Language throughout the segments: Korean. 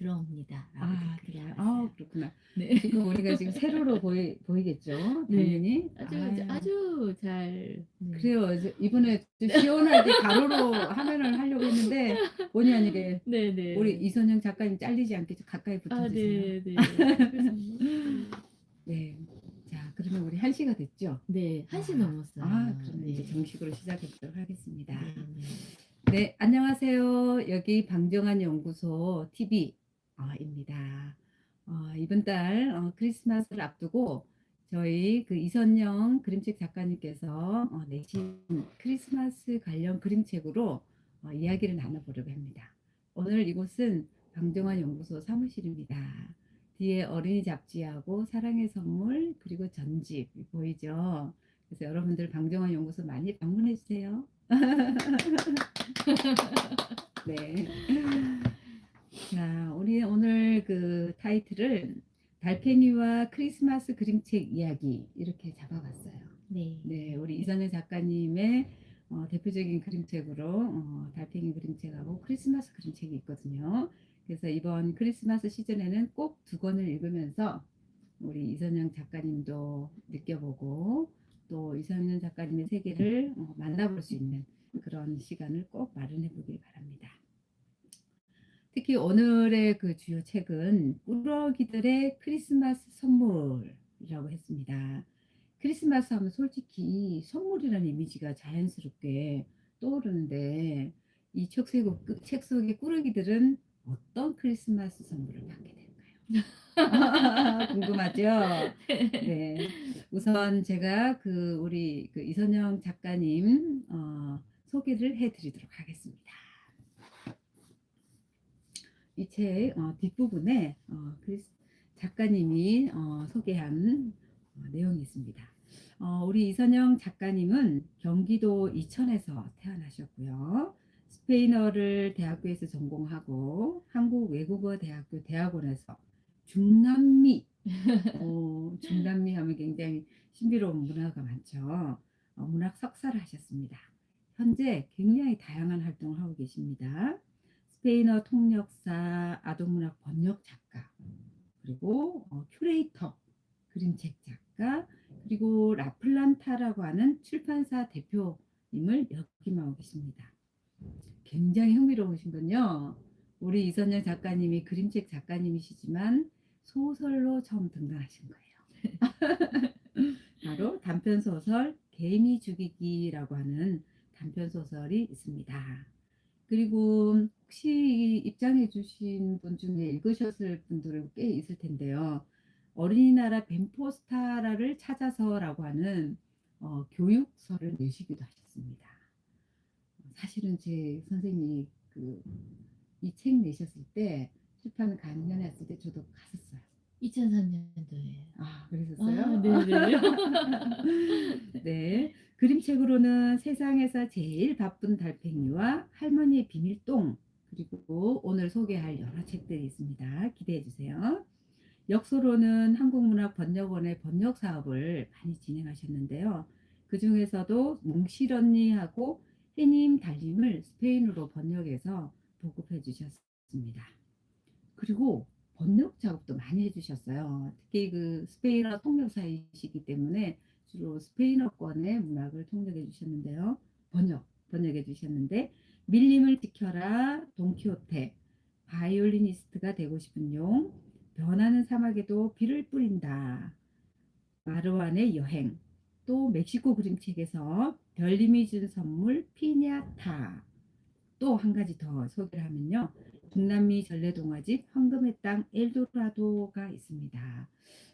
들어옵니다. 라고 아, 댓글이 그래요? 달았어요. 그렇구나. 네. 지금 우리가 지금 세로로 보이겠죠? 네. 당연히. 아주 잘, 네. 그래요. 이번에 좀 시원하게 가로로 화면을 하려고 했는데 본의 아니게 우리 네네. 이선영 작가님 잘리지 않게 좀 가까이 붙어주세요. 네, 네. 그래서, 네. 네. 자, 그러면 우리 1시가 됐죠? 네, 1시 와, 넘었어요. 그러면 네. 이제 정식으로 시작해 보도록 하겠습니다. 네, 네. 네, 안녕하세요. 여기 방정환 연구소 TV입니다. 이번 달 크리스마스를 앞두고 저희 그 이선영 그림책 작가님께서 내신 크리스마스 관련 그림책으로 이야기를 나눠보려고 합니다. 오늘 이곳은 방정환 연구소 사무실입니다. 뒤에 어린이 잡지하고 사랑의 선물 그리고 전집 보이죠? 그래서 여러분들 방정환 연구소 많이 방문해 주세요. 네. 자, 우리 오늘 그 타이틀을 달팽이와 크리스마스 그림책 이야기 이렇게 잡아봤어요. 네. 네, 우리 이선영 작가님의 대표적인 그림책으로 달팽이 그림책하고 크리스마스 그림책이 있거든요. 그래서 이번 크리스마스 시즌에는 꼭 두 권을 읽으면서 우리 이선영 작가님도 느껴보고 또 이선영 작가님의 세계를 만나볼 수 있는 그런 시간을 꼭 마련해 보길 바랍니다. 특히 오늘의 그 주요 책은 꾸러기들의 크리스마스 선물이라고 했습니다. 크리스마스 하면 솔직히 선물이라는 이미지가 자연스럽게 떠오르는데 이 책 속의 꾸러기들은 어떤 크리스마스 선물을 받게 될까요? 궁금하죠? 네. 우선 제가 우리 이선영 작가님 소개를 해드리도록 하겠습니다. 이 책 뒷부분에 작가님이 소개한 내용이 있습니다. 우리 이선영 작가님은 경기도 이천에서 태어나셨고요. 스페인어를 대학교에서 전공하고 한국 외국어 대학교 대학원에서 중남미 중남미 하면 굉장히 신비로운 문화가 많죠. 문학 석사를 하셨습니다. 현재 굉장히 다양한 활동을 하고 계십니다. 스페인어 통역사, 아동문학 번역 작가, 그리고 큐레이터, 그림책 작가, 그리고 라플란타라고 하는 출판사 대표님을 역임하고 계십니다. 굉장히 흥미로우신군요. 우리 이선영 작가님이 그림책 작가님이시지만 소설로 처음 등단하신 거예요. 바로 단편소설 개미 죽이기라고 하는 단편소설이 있습니다. 그리고 혹시 입장해 주신 분 중에 읽으셨을 분들은 꽤 있을 텐데요. 어린이나라 벤포스타라를 찾아서라고 하는 교육서를 내시기도 하셨습니다. 사실은 제 선생님이 이 책 내셨을 때 출판 강연했을 때 저도 갔었어요. 2003년도에. 그러셨어요? 네네. 네. 그림책으로는 세상에서 제일 바쁜 달팽이와 할머니의 비밀똥, 그리고 오늘 소개할 여러 책들이 있습니다. 기대해 주세요. 역소로는 한국문학번역원의 번역 사업을 많이 진행하셨는데요. 그 중에서도 몽실언니하고 해님 달님을 스페인어로 번역해서 보급해 주셨습니다. 그리고 번역 작업도 많이 해주셨어요. 특히 그 스페인어 통역사이시기 때문에 주로 스페인어권의 문학을 통역해 주셨는데요. 번역해 주셨는데 밀림을 지켜라, 돈키호테, 바이올리니스트가 되고 싶은 용, 변하는 사막에도 비를 뿌린다, 마르완의 여행, 또 멕시코 그림책에서 별님이 준 선물 피냐타, 또 한 가지 더 소개를 하면요. 중남미 전래동화집 황금의 땅 엘도라도가 있습니다.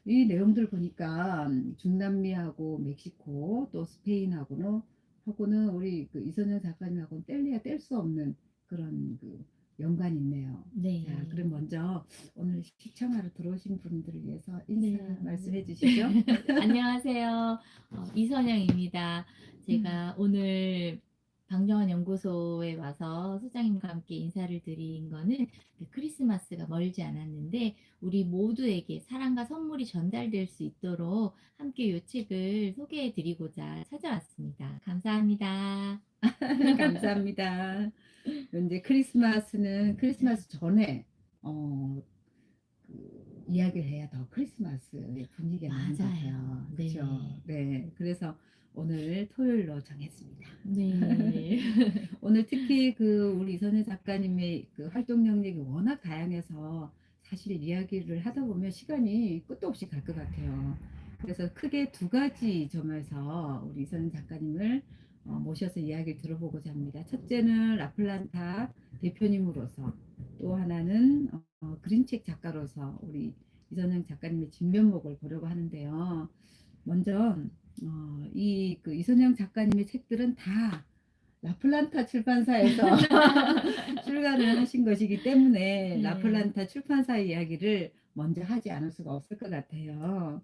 이 내용들 보니까 중남미하고 멕시코 또 스페인하고는 우리 이선영 작가님하고는 뗄래야 뗄 수 없는 그런 연관이 있네요. 네. 자, 그럼 먼저 오늘 시청하러 들어오신 분들을 위해서 인사 네. 말씀해 주시죠. 안녕하세요. 이선영입니다. 제가 오늘 방정환 연구소에 와서 소장님과 함께 인사를 드린 거는 크리스마스가 멀지 않았는데 우리 모두에게 사랑과 선물이 전달될 수 있도록 함께 이 책을 소개해 드리고자 찾아왔습니다. 감사합니다. 감사합니다. 이제 크리스마스 전에 어, 이야기를 해야 더 크리스마스의 분위기가 나는 것 맞아요. 같아요. 네. 그렇죠? 네. 그래서 오늘 토요일로 정했습니다. 네. 오늘 특히 그 우리 이선희 작가님의 그 활동 영역이 워낙 다양해서 사실 이야기를 하다 보면 시간이 끝도 없이 갈 것 같아요. 그래서 크게 두 가지 점에서 우리 이선희 작가님을 모셔서 이야기를 들어보고자 합니다. 첫째는 라플란타 대표님으로서, 또 하나는 그림책 작가로서 우리 이선영 작가님의 진면목을 보려고 하는데요. 먼저 그 이선영 작가님의 책들은 다 라플란타 출판사에서 출간을 하신 것이기 때문에 네. 라플란타 출판사 이야기를 먼저 하지 않을 수가 없을 것 같아요.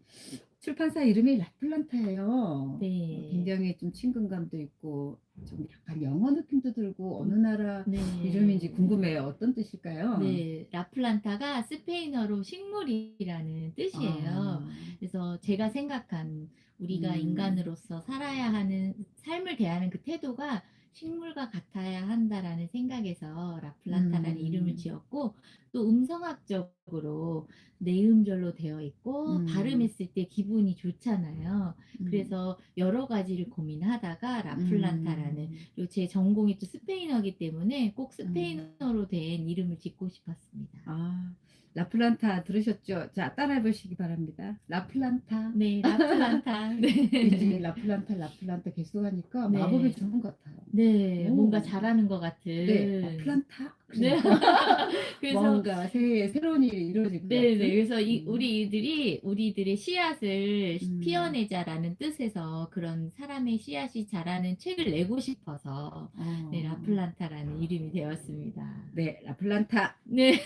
출판사 이름이 라플란타예요. 네. 굉장히 좀 친근감도 있고 좀 약간 영어 느낌도 들고 어느 나라 네. 이름인지 궁금해요. 어떤 뜻일까요? 네, 라플란타가 스페인어로 식물이라는 뜻이에요. 아, 그래서 제가 생각한 우리가 음, 인간으로서 살아야 하는 삶을 대하는 그 태도가 식물과 같아야 한다라는 생각에서 라플란타라는 이름을 음, 지었고, 또 음성학적으로 네음절로 되어 있고 음, 발음했을 때 기분이 좋잖아요. 음, 그래서 여러 가지를 고민하다가 라플란타라는, 음, 그리고 제 전공이 또 스페인어이기 때문에 꼭 음. 스페인어로 된 이름을 짓고 싶었습니다. 아, 라플란타 들으셨죠? 자, 따라해 보시기 바랍니다. 라플란타. 네, 라플란타. 왠지 네. 라플란타 계속 하니까 마법의 네. 주문 같아요. 네, 뭔가 오, 잘하는 것 네, 같은. 라플란타. 네. 그러니까 그래서 뭔가 새로운 일이 이루어질 것 네네. 같은. 그래서 우리들이 우리들의 씨앗을 음, 피워내자라는 뜻에서 그런 사람의 씨앗이 자라는 책을 내고 싶어서 네, 어, 라플란타라는 이름이 되었습니다. 네, 라플란타. 네.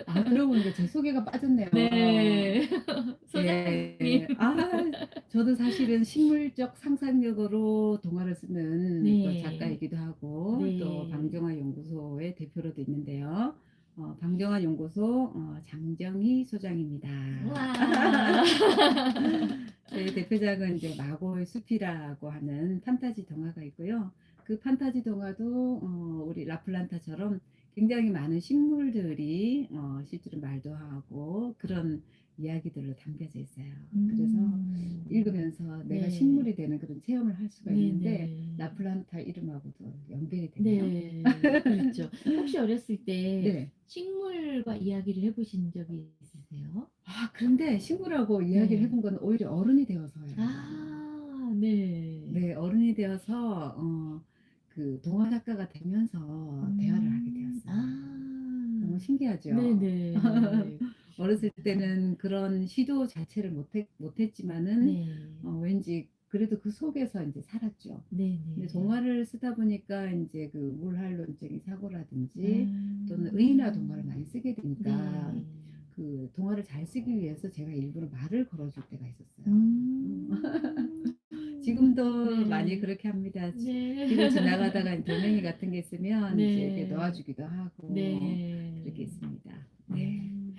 아, 그러고 보니까 제 소개가 빠졌네요. 네. 소장님. 예, 저도 사실은 식물적 상상력으로 동화를 쓰는 또 네. 작가이기도 하고, 또 네. 방정화 연구소의 대표로도 있는데요. 방정화 연구소 장정희 소장입니다. 와. 저희 대표작은 이제 마고의 숲이라고 하는 판타지 동화가 있고요. 그 판타지 동화도 우리 라플란타처럼 굉장히 많은 식물들이 실제로 말도 하고 그런 이야기들로 담겨져 있어요. 그래서 읽으면서 내가 네. 식물이 되는 그런 체험을 할 수가 있는데 네네. 라플란타 이름하고도 연결이 되네요. 네. 그렇죠. 혹시 어렸을 때 네. 식물과 이야기를 해보신 적이 있으세요? 그런데 식물하고 이야기를 네. 해본 건 오히려 어른이 되어서예요. 아, 네. 네, 어른이 되어서 그 동화 작가가 되면서 대화를 하게 되었어요. 너무 아, 신기하죠. 네네. 어렸을 때는 그런 시도 자체를 못했지만은 네. 왠지 그래도 그 속에서 이제 살았죠. 근데 네네. 동화를 쓰다 보니까 이제 그 물활론적인 사고라든지 또는 의인화 동화를 음, 많이 쓰게 되니까 네. 그 동화를 잘 쓰기 위해서 제가 일부러 말을 걸어줄 때가 있었어요. 음. 음, 지금도 많이 네. 그렇게 합니다. 네. 길을 지나가다가 돌멩이 같은 게 있으면 이제 이렇게 네. 놓아주기도 하고 그렇게 네. 있습니다. 네. 음.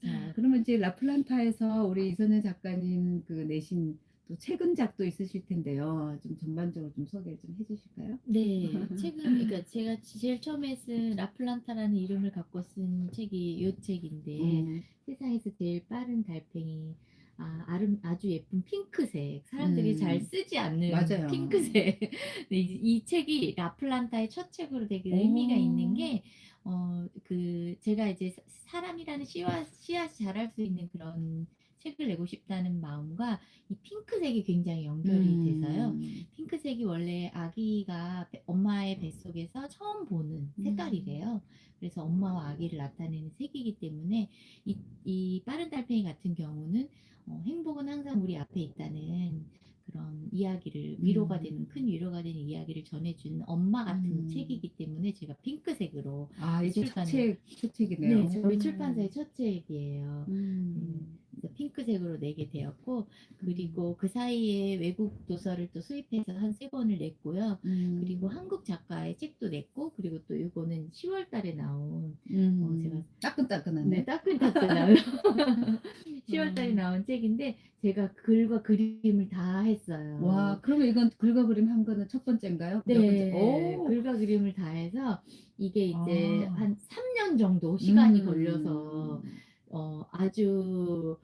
자, 그러면 이제 라플란타에서 우리 이선혜 작가님 그 내신 또 최근작도 있으실 텐데요. 좀 전반적으로 좀 소개 좀 해주실까요? 네, 그러니까 제가 제일 처음에 쓴 라플란타라는 이름을 갖고 쓴 책이 요 책인데, 음, 세상에서 제일 빠른 달팽이, 아주 예쁜 핑크색, 사람들이 잘 음, 쓰지 않는 맞아요. 핑크색. 네, 이 책이 라플란타의 첫 책으로 되게 의미가 있는 오, 게, 제가 이제 사람이라는 씨앗이 자랄 수 있는 그런 책을 내고 싶다는 마음과 이 핑크색이 굉장히 연결이 돼서요. 음, 핑크색이 원래 아기가 엄마의 뱃속에서 처음 보는 음, 색깔이래요. 그래서 엄마와 아기를 나타내는 색이기 때문에 이 빠른 달팽이 같은 경우는 행복은 항상 우리 앞에 있다는 그런 이야기를, 위로가 되는, 큰 음, 위로가 되는 이야기를 전해주는 엄마 같은 음. 책이기 때문에 제가 핑크색으로 이게 출간을. 첫 책이네요. 네, 저희 출판사의 첫 책이에요. 네, 음, 그래서 핑크색으로 내게 되었고, 음, 그리고 그 사이에 외국 도서를 또 수입해서 한 세 권을 냈고요. 그리고 음, 한국 작가의 책도 냈고, 그리고 또 이거는 10월 달에 나온, 제가, 네, 따끈따끈하네. 따끈따끈한 10월 달에 음. 나온 책인데 제가 글과 그림을 다 했어요. 와, 그러면 이건 글과 그림 한 거는 첫 번째인가요? 몇 번째? 네. 오. 글과 그림을 다 해서 이게 이제 아. 한 3년 정도 시간이 걸려서 음. 아주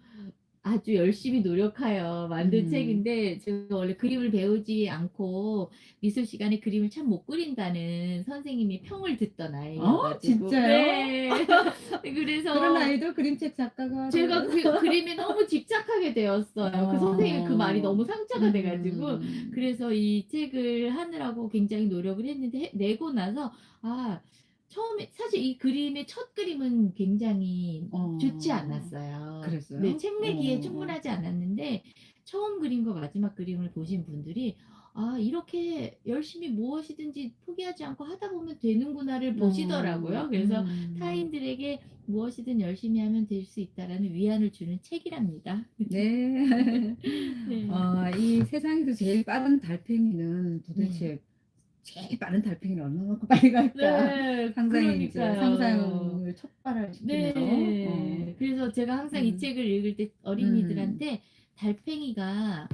아주 열심히 노력하여 만든 음. 책인데 제가 원래 그림을 배우지 않고 미술 시간에 그림을 참 못 그린다는 선생님이 평을 듣던 아이여 가지고 진짜요? 네. 그런 그래서 아이도 그림책 작가가 제가 되는. 그림에 너무 집착하게 되었어요. 그 선생님의 그 말이 어. 너무 상처가 돼 가지고 그래서 이 책을 하느라고 굉장히 노력을 했는데 내고 나서 아 처음에 사실 이 그림의 첫 그림은 굉장히 좋지 어. 않았어요. 네. 그랬어요? 책 내기에 어. 충분하지 않았는데 처음 그림과 마지막 그림을 보신 분들이 '아 이렇게 열심히 무엇이든지 포기하지 않고 하다 보면 되는구나.'를 보시더라고요. 그래서 타인들에게 무엇이든 열심히 하면 될 수 있다라는 위안을 주는 책이랍니다. 네. 네. 이 세상에서 제일 빠른 달팽이는 네. 도대체 제일 빠른 달팽이는 얼마만큼 빨리 갈까? 네. 상상이 이제 그러니까요. 상상을 촉발시키네요. 네. 그래서 제가 항상 이 음. 책을 읽을 때 음. 어린이들한테 달팽이가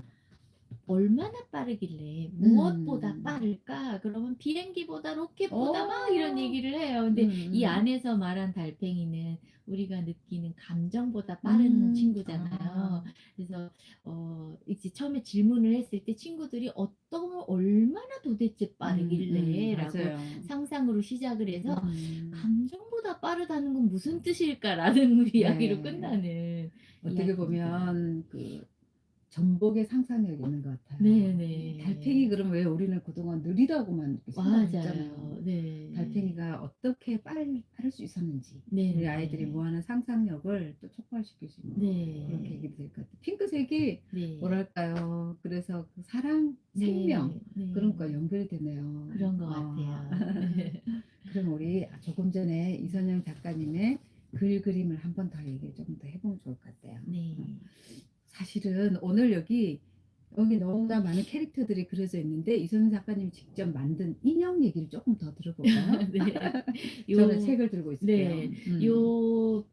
얼마나 빠르길래 무엇보다 음. 빠를까? 그러면 비행기보다 로켓보다 막 이런 어. 얘기를 해요. 근데 이 음음. 안에서 말한 달팽이는 우리가 느끼는 감정보다 빠른 친구잖아요. 아. 그래서 이제 처음에 질문을 했을 때 친구들이 얼마나 도대체 빠르길래라고 맞아요. 상상으로 시작을 해서 음. '감정보다 빠르다는 건 무슨 뜻일까?'라는 이야기로 네. 끝나는 어떻게 이야기입니다. 보면 그 전복의 상상력이 있는 것 같아요. 달팽이 네네. 그러면 왜 우리는 그동안 느리다고만 이렇게 생각을 했잖아요. 맞아요. 네. 달팽이가 어떻게 빠를 수 있었는지 우리 아이들이 네네. 모아는 상상력을 또 촉발시킬 수 있는 그런 네. 계기도 될 것 같아요. 핑크색이 네. 뭐랄까요. 그래서 그 사랑, 생명 네. 네. 그런 거 연결이 되네요. 그런 것 같아요. 그럼 우리 조금 전에 이선영 작가님의 글 그림을 한 번 더 얘기를 좀 더 해보면 좋을 것 같아요. 네. 사실은 오늘 여기 너무나 많은 캐릭터들이 그려져 있는데 이선영 작가님이 직접 만든 인형 얘기를 조금 더 들어볼까요? 네. 저는 요 책을 들고 있을게요. 네. 요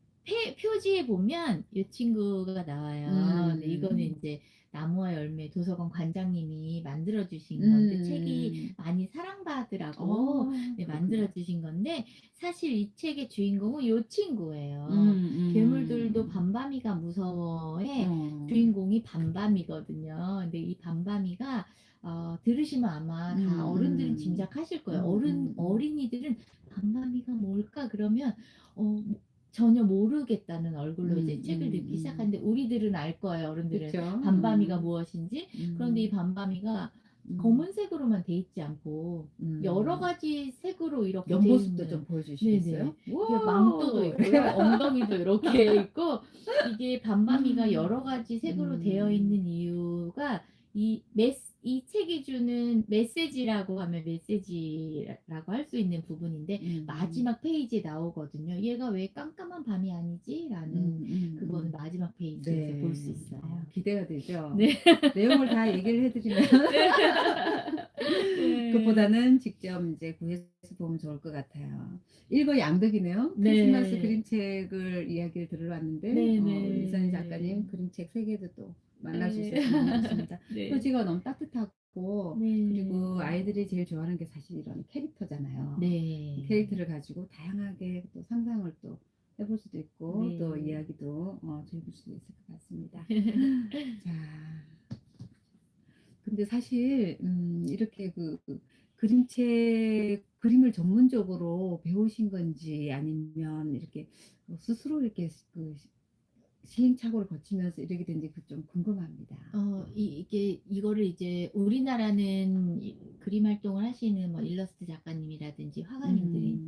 표지에 보면 요 친구가 나와요. 네 이거는 음. 인제 나무와 열매 도서관 관장님이 만들어 주신 건데 책이 음. 많이 사랑받으라고 네 그렇군요. 만들어 주신 건데 사실 이 책의 주인공은 요 친구예요. 괴물들도 음. 밤밤이가 무서워의 어. 주인공이 밤밤이거든요. 근데 이 밤밤이가 들으시면 아마 다 어른들은 음. 짐작하실 거예요. 음. 어린이들은 '밤밤이가 뭘까?' 그러면 전혀 모르겠다는 얼굴로 이제 책을 읽기 음. 시작하는데 우리들은 알 거예요, 어른들은. 그쵸. 밤밤이가 무엇인지. 그런데 이 음. 밤밤이가 음. 검은색으로만 돼 있지 않고 여러 음. 가지 색으로 이렇게 돼 옆모습도 좀 있는 보여주시겠어요? 네네. 이게 망토도 와. 있고요. 엉덩이도 이렇게 있고 이게 밤밤이가 여러 가지 색으로 되어 음. 있는 이유가 이 책이 주는 메시지라고 하면 메시지라고 할 수 있는 부분인데 음. 마지막 페이지에 나오거든요. '얘가 왜 깜깜한 밤이 아니지?'라는 그거는 마지막 페이지에서 볼 수 네. 있어요. 기대가 되죠. 네. 내용을 다 얘기를 해 드리면 네. 네. 그보다는 직접 인제 구해서 보면 좋을 것 같아요. 일거양득이네요. 크리스마스 네. 그림책을 이야기를 들어봤는데 우리 이선희 네네. 작가님 그림책 세계도 또 만날 수 네. 있어서 너무 좋습니다. 네. 표지가 너무 따뜻하고 그리고 네. 아이들이 제일 좋아하는 게 사실 이런 캐릭터잖아요. 이 네. 캐릭터를 가지고 다양하게 또 상상을 또 해볼 수도 있고 또 네. 이야기도 즐길 수도 있을 것 같습니다. 자, 근데 사실 이렇게 그림책 그림을 전문적으로 배우신 건지 아니면 이렇게 스스로 이렇게 시행착오를 거치면서 이렇게 된지 그 좀 궁금합니다. 이게 이거를 이제 우리나라는 그림 활동을 하시는 뭐 일러스트 작가님이라든지 화가님들이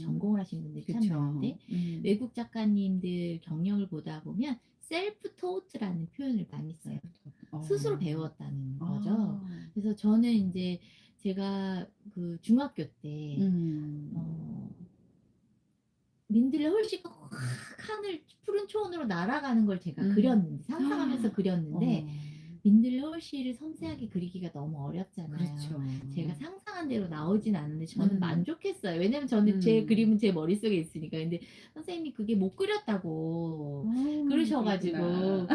전공을 하신 분들이 참 그쵸. 많은데 외국 작가님들 경력을 보다 보면 셀프 토트라는 표현을 많이 써요. 스스로 어. 배웠다는 거죠. 아. 그래서 저는 인제 제가 그 중학교 때 음. 어 민들레 홀씨가 확 하늘 푸른 초원으로 날아가는 걸 제가 음. 그렸는데 상상하면서 그렸는데 어. 민들레홀씨를 섬세하게 그리기가 너무 어렵잖아요. 그렇죠. 제가 상상한 대로 나오진 않는데 저는 음. 만족했어요. 왜냐면 저는 제 음. 그림은 제 머릿속에 있으니까. 근데 선생님이 그게 못 그렸다고 그러셔 그렇구나. 가지고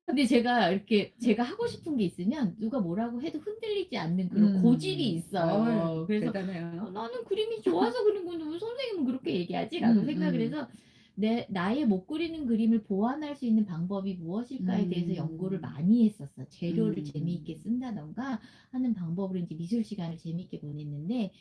근데 제가 이렇게 제가 하고 싶은 게 있으면 누가 뭐라고 해도 흔들리지 않는 그런 고집이 어이, 있어요. 그래서 대단해요. '나는 그림이 좋아서 그린 건데 왜 선생님은 그렇게 얘기하지?'라고 음, 생각을 음, 해서 나의 못 그리는 그림을 보완할 수 있는 방법이 무엇일까에 대해서 연구를 음, 많이 했었어요. 재료를 재미있게 음, 쓴다든가 하는 방법으로 인제 미술 시간을 재미있게 보냈는데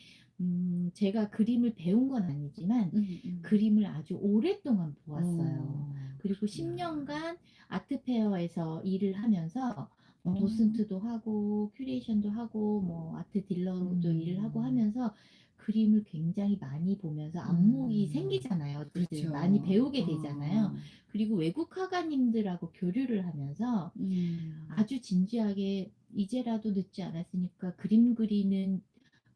제가 그림을 배운 건 아니지만 음, 음. 그림을 아주 오랫동안 보았어요. 그리고 10 그러시구나. 년간 아트 페어에서 일을 하면서 어, 도슨트도 하고 큐레이션도 하고 뭐 아트 딜러로도 일을 하고 음, 하면서 그림을 굉장히 많이 보면서 안목이 음, 생기잖아요. 어쨌든 많이 그렇죠. 배우게 되잖아요. 그리고 외국 화가님들하고 교류를 하면서 음, 아주 진지하게 이제라도 늦지 않았으니까 그림 그리는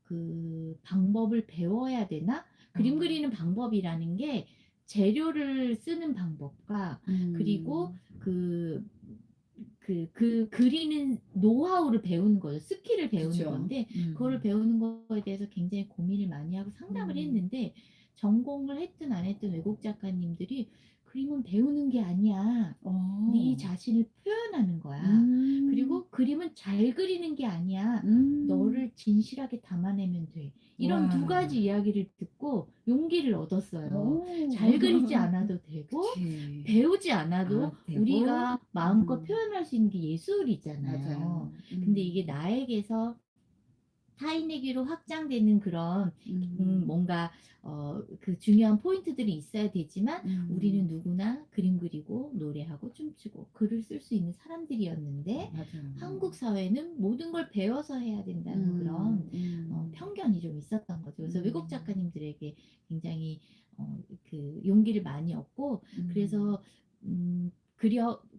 그 방법을 배워야 되나? 어, 그림 그리는 방법이라는 게 재료를 쓰는 방법과 그리고 음, 그리는 노하우를 배우는 거죠. 스킬을 배우는 그죠. 건데 그거를 배우는 거에 대해서 굉장히 고민을 많이 하고 상담을 음, 했는데 전공을 했든 안 했든 외국 작가님들이 "그림은 배우는 게 아니야. 네 어, 자신을 표현하는 거야. 음, 그리고 그림은 잘 그리는 게 아니야. 음, 너를 진실하게 담아내면 돼." 이런 두 와, 가지 이야기를 듣고 용기를 얻었어요. 오, 잘 그리지 않아도 되고 그치. 배우지 아, 않아도 되고, 우리가 마음껏 표현할 수 있는 게 예술이잖아요. 맞아요. 근데 이게 나에게서 타인에게로 확장되는 그런 음, 뭔가 그 중요한 포인트들이 있어야 되지만 우리는 음, 누구나 그림 그리고 노래하고 춤추고 글을 쓸 수 있는 사람들이었는데 한국 맞아요. 사회는 모든 걸 배워서 해야 된다는 그런 음, 편견이 좀 있었던 거죠. 그래서 외국 음, 작가님들에게 굉장히 그 용기를 많이 얻고 음, 그래서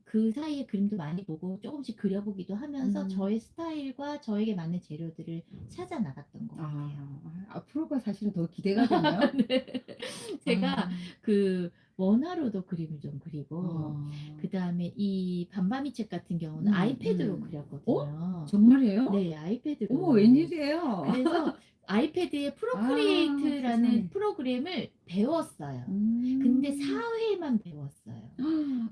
그 사이에 그림도 많이 보고 조금씩 그려보기도 하면서 음. 저의 스타일과 저에게 맞는 재료들을 찾아 나갔던 것 같아요. 앞으로가 사실은 더 기대가 되네요. 네. 제가 아, 그 원화로도 그림을 좀 그리고 어, 그다음에 이 반바미 책 같은 경우는 음, 아이패드로 음. 어? 그렸거든요. 정말이에요? 네, 어머, 아이패드로. 웬일이에요? 그래서 아이패드에 프로크리에이트라는 세상에. 프로그램을 배웠어요. 근데 음, 4회만 배웠어요.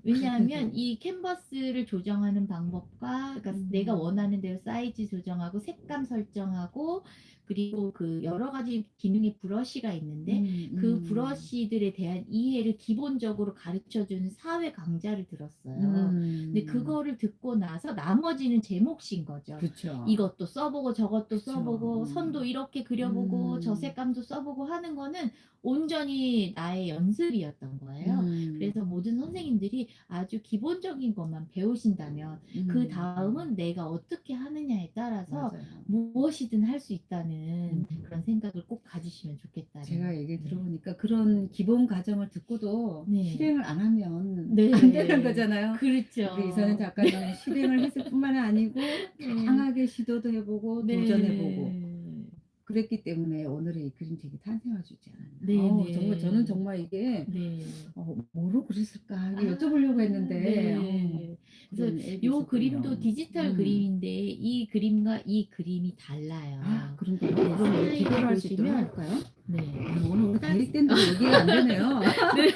왜냐하면 그런데도, 이 캔버스를 조정하는 방법과 그러니까 내가 음, 원하는 대로 사이즈 조정하고 색감 설정하고 그리고 그 여러 가지 기능의 브러쉬가 있는데 음, 그 음, 브러쉬들에 대한 이해를 기본적으로 가르쳐 주는 4회 강좌를 들었어요. 근데 음, 그거를 듣고 나서 나머지는 제 몫인 거죠. 그쵸, 이것도 써보고 저것도 그쵸, 써보고 선도 이렇게 그려보고 저 색감도 써보고 하는 거는 온전히 나의 연습이었던 거예요. 음, 그래서 모든 선생님들이 아주 기본적인 것만 배우신다면 그 다음은 내가 어떻게 하느냐에 따라서 맞아요. 무엇이든 할 수 음. 있다는 그런 생각을 꼭 가지시면 좋겠다는. 제가 얘기 네. 들어보니까 그런 기본 과정을 듣고도 네. 실행을 안 하면 안 되는 네. 거잖아요. 우리 이선희 그렇죠. 작가님은 실행을 했을 뿐만 아니고 네. 다양하게 시도도 해보고 도전해보고 네. 그랬기 때문에 오늘의 이 그림책이 탄생할 수 있지 않았나. 정말 저는 네네. 정말 이게 네. 뭐로 그렸을까 이게 여쭤보려고 아 했는데 네. 그래서 그런 앱이 요 있었군요. 그림도 디지털 그림인데 이 그림과 이 그림이 달라요. 그런가요? 네, 그럼 우리 스타일을 비교를 할 수 있도록 보시면 해볼까요? 네. 오늘 스타 계획된 대로 얘기가 안 되네요. 네.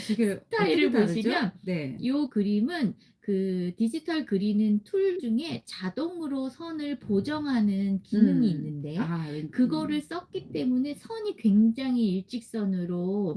이게 어떻게 스타일을 다르죠? 보시면 네. 요 그림은 그 디지털 그리는 툴 중에 자동으로 선을 보정하는 기능이 있는데 웬, 그거를 썼기 때문에 선이 굉장히 일직선으로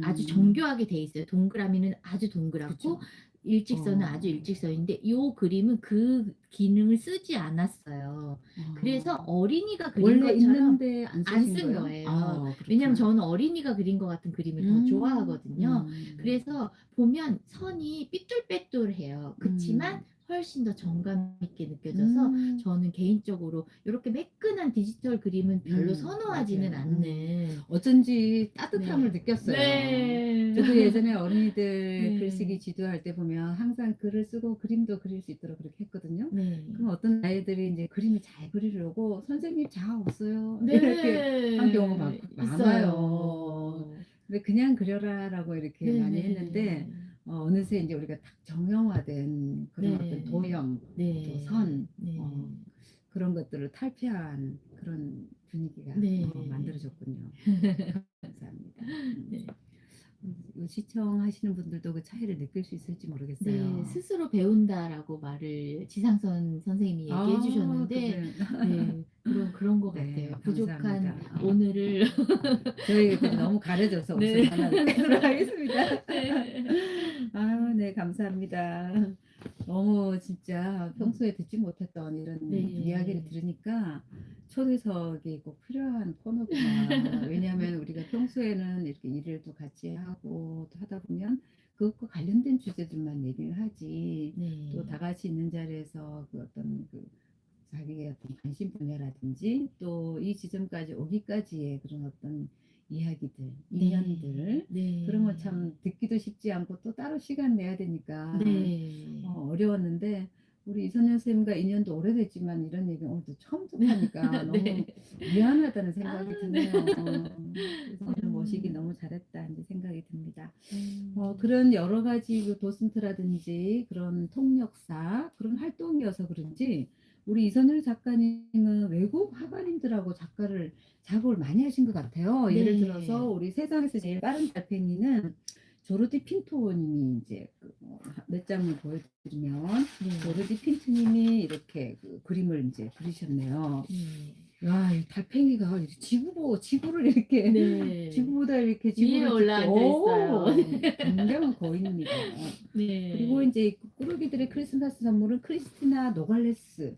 아주 음, 정교하게 돼 있어요. 동그라미는 아주 동그랗고 그죠. 일직선은 아주 어, 일직선인데 요 그림은 그 기능을 쓰지 않았어요. 그래서 어, 어린이가 그린 원래 것처럼 있는데 안 안 쓰신 쓴 거예요? 거예요. 왜냐면 그렇구나. 저는 어린이가 그린 것 같은 그림을 더 음, 좋아하거든요. 음, 그래서 보면 선이 삐뚤빼뚤해요. 그치만 음, 훨씬 더 정감 있게 느껴져서 음, 저는 개인적으로 요렇게 매끈한 디지털 그림은 별로 선호하지는 맞아요. 않는. 어쩐지 따뜻함을 네. 느꼈어요. 네. 저도 예전에 어린이들 글쓰기 네. 지도할 때 보면 항상 글을 쓰고 그림도 그릴 수 있도록 그렇게 했거든요. 네. 그럼 어떤 아이들이 이제 그림을 잘 그리려고 선생님 자아 없어요. 이렇게 한 경우가 네. 많아요. 있어요. 근데 그냥 그려라라고 이렇게 많이 네네. 했는데 어느새 이제 우리가 딱 정형화된 그런 어떤 네. 도형, 또 네. 선, 네. 그런 것들을 탈피한 그런 분위기가 네. 만들어졌군요. 감사합니다. 네. 시청하시는 분들도 그 차이를 느낄 수 있을지 네. 모르겠어요. 스스로 배운다라고 말을 지상선 선생님이 얘기해 아, 주셨는데 그분. 네. 그런 것 네, 같아요. 부족한 감사합니다. 오늘을 저희가 너무 가려져서 우선 네. 하나 끊도록 하겠습니다. 네. 아, 네, 감사합니다. 너무 진짜 평소에 듣지 못했던 이런 이야기를 네. 들으니까 초대석이 꼭 필요한 코너구나. 왜냐하면 우리가 평소에는 이렇게 일을 또 같이 하고 또 하다 보면 그것과 관련된 주제들만 얘기를 하지, 또 다 네. 같이 있는 자리에서 그 어떤 그 자기의 어떤 관심 분야라든지 또 이 지점까지 오기까지의 그런 어떤 이야기들, 네. 인연들, 그런 거 네. 참 듣기도 쉽지 않고 또 따로 시간 내야 되니까 네. 어려웠는데, 우리 이선영 선생님과 인연도 오래됐지만 이런 얘기 오늘도 처음 접하니까 너무 네. 미안하다는 아 생각이 네. 드네요. 그래서 오늘 모시기 음. 너무 잘했다 이제 생각이 듭니다. 음. 그런 여러 가지 그 도슨트라든지 그런 통역사 그런 활동이어서 그런지 우리 이선율 작가님은 외국 화가님들하고 작업을 많이 하신 것 같아요. 예를 들어서 네. 우리 세상에서 제일 빠른 달팽이는 조르디 핀토님이 이제 몇 장을 보여드리면, 네. 조르디 핀토님이 이렇게 그 그림을 이제 그리셨네요. 네. 야, 이 달팽이가 이렇게 지구를 이렇게 네. 지구보다 이렇게 위에 지구를 찍고, 올라앉아 있어요. 굉장한 거인입니다. 그리고 네. 이제 꾸러기들의 크리스마스 선물은 크리스티나 노갈레스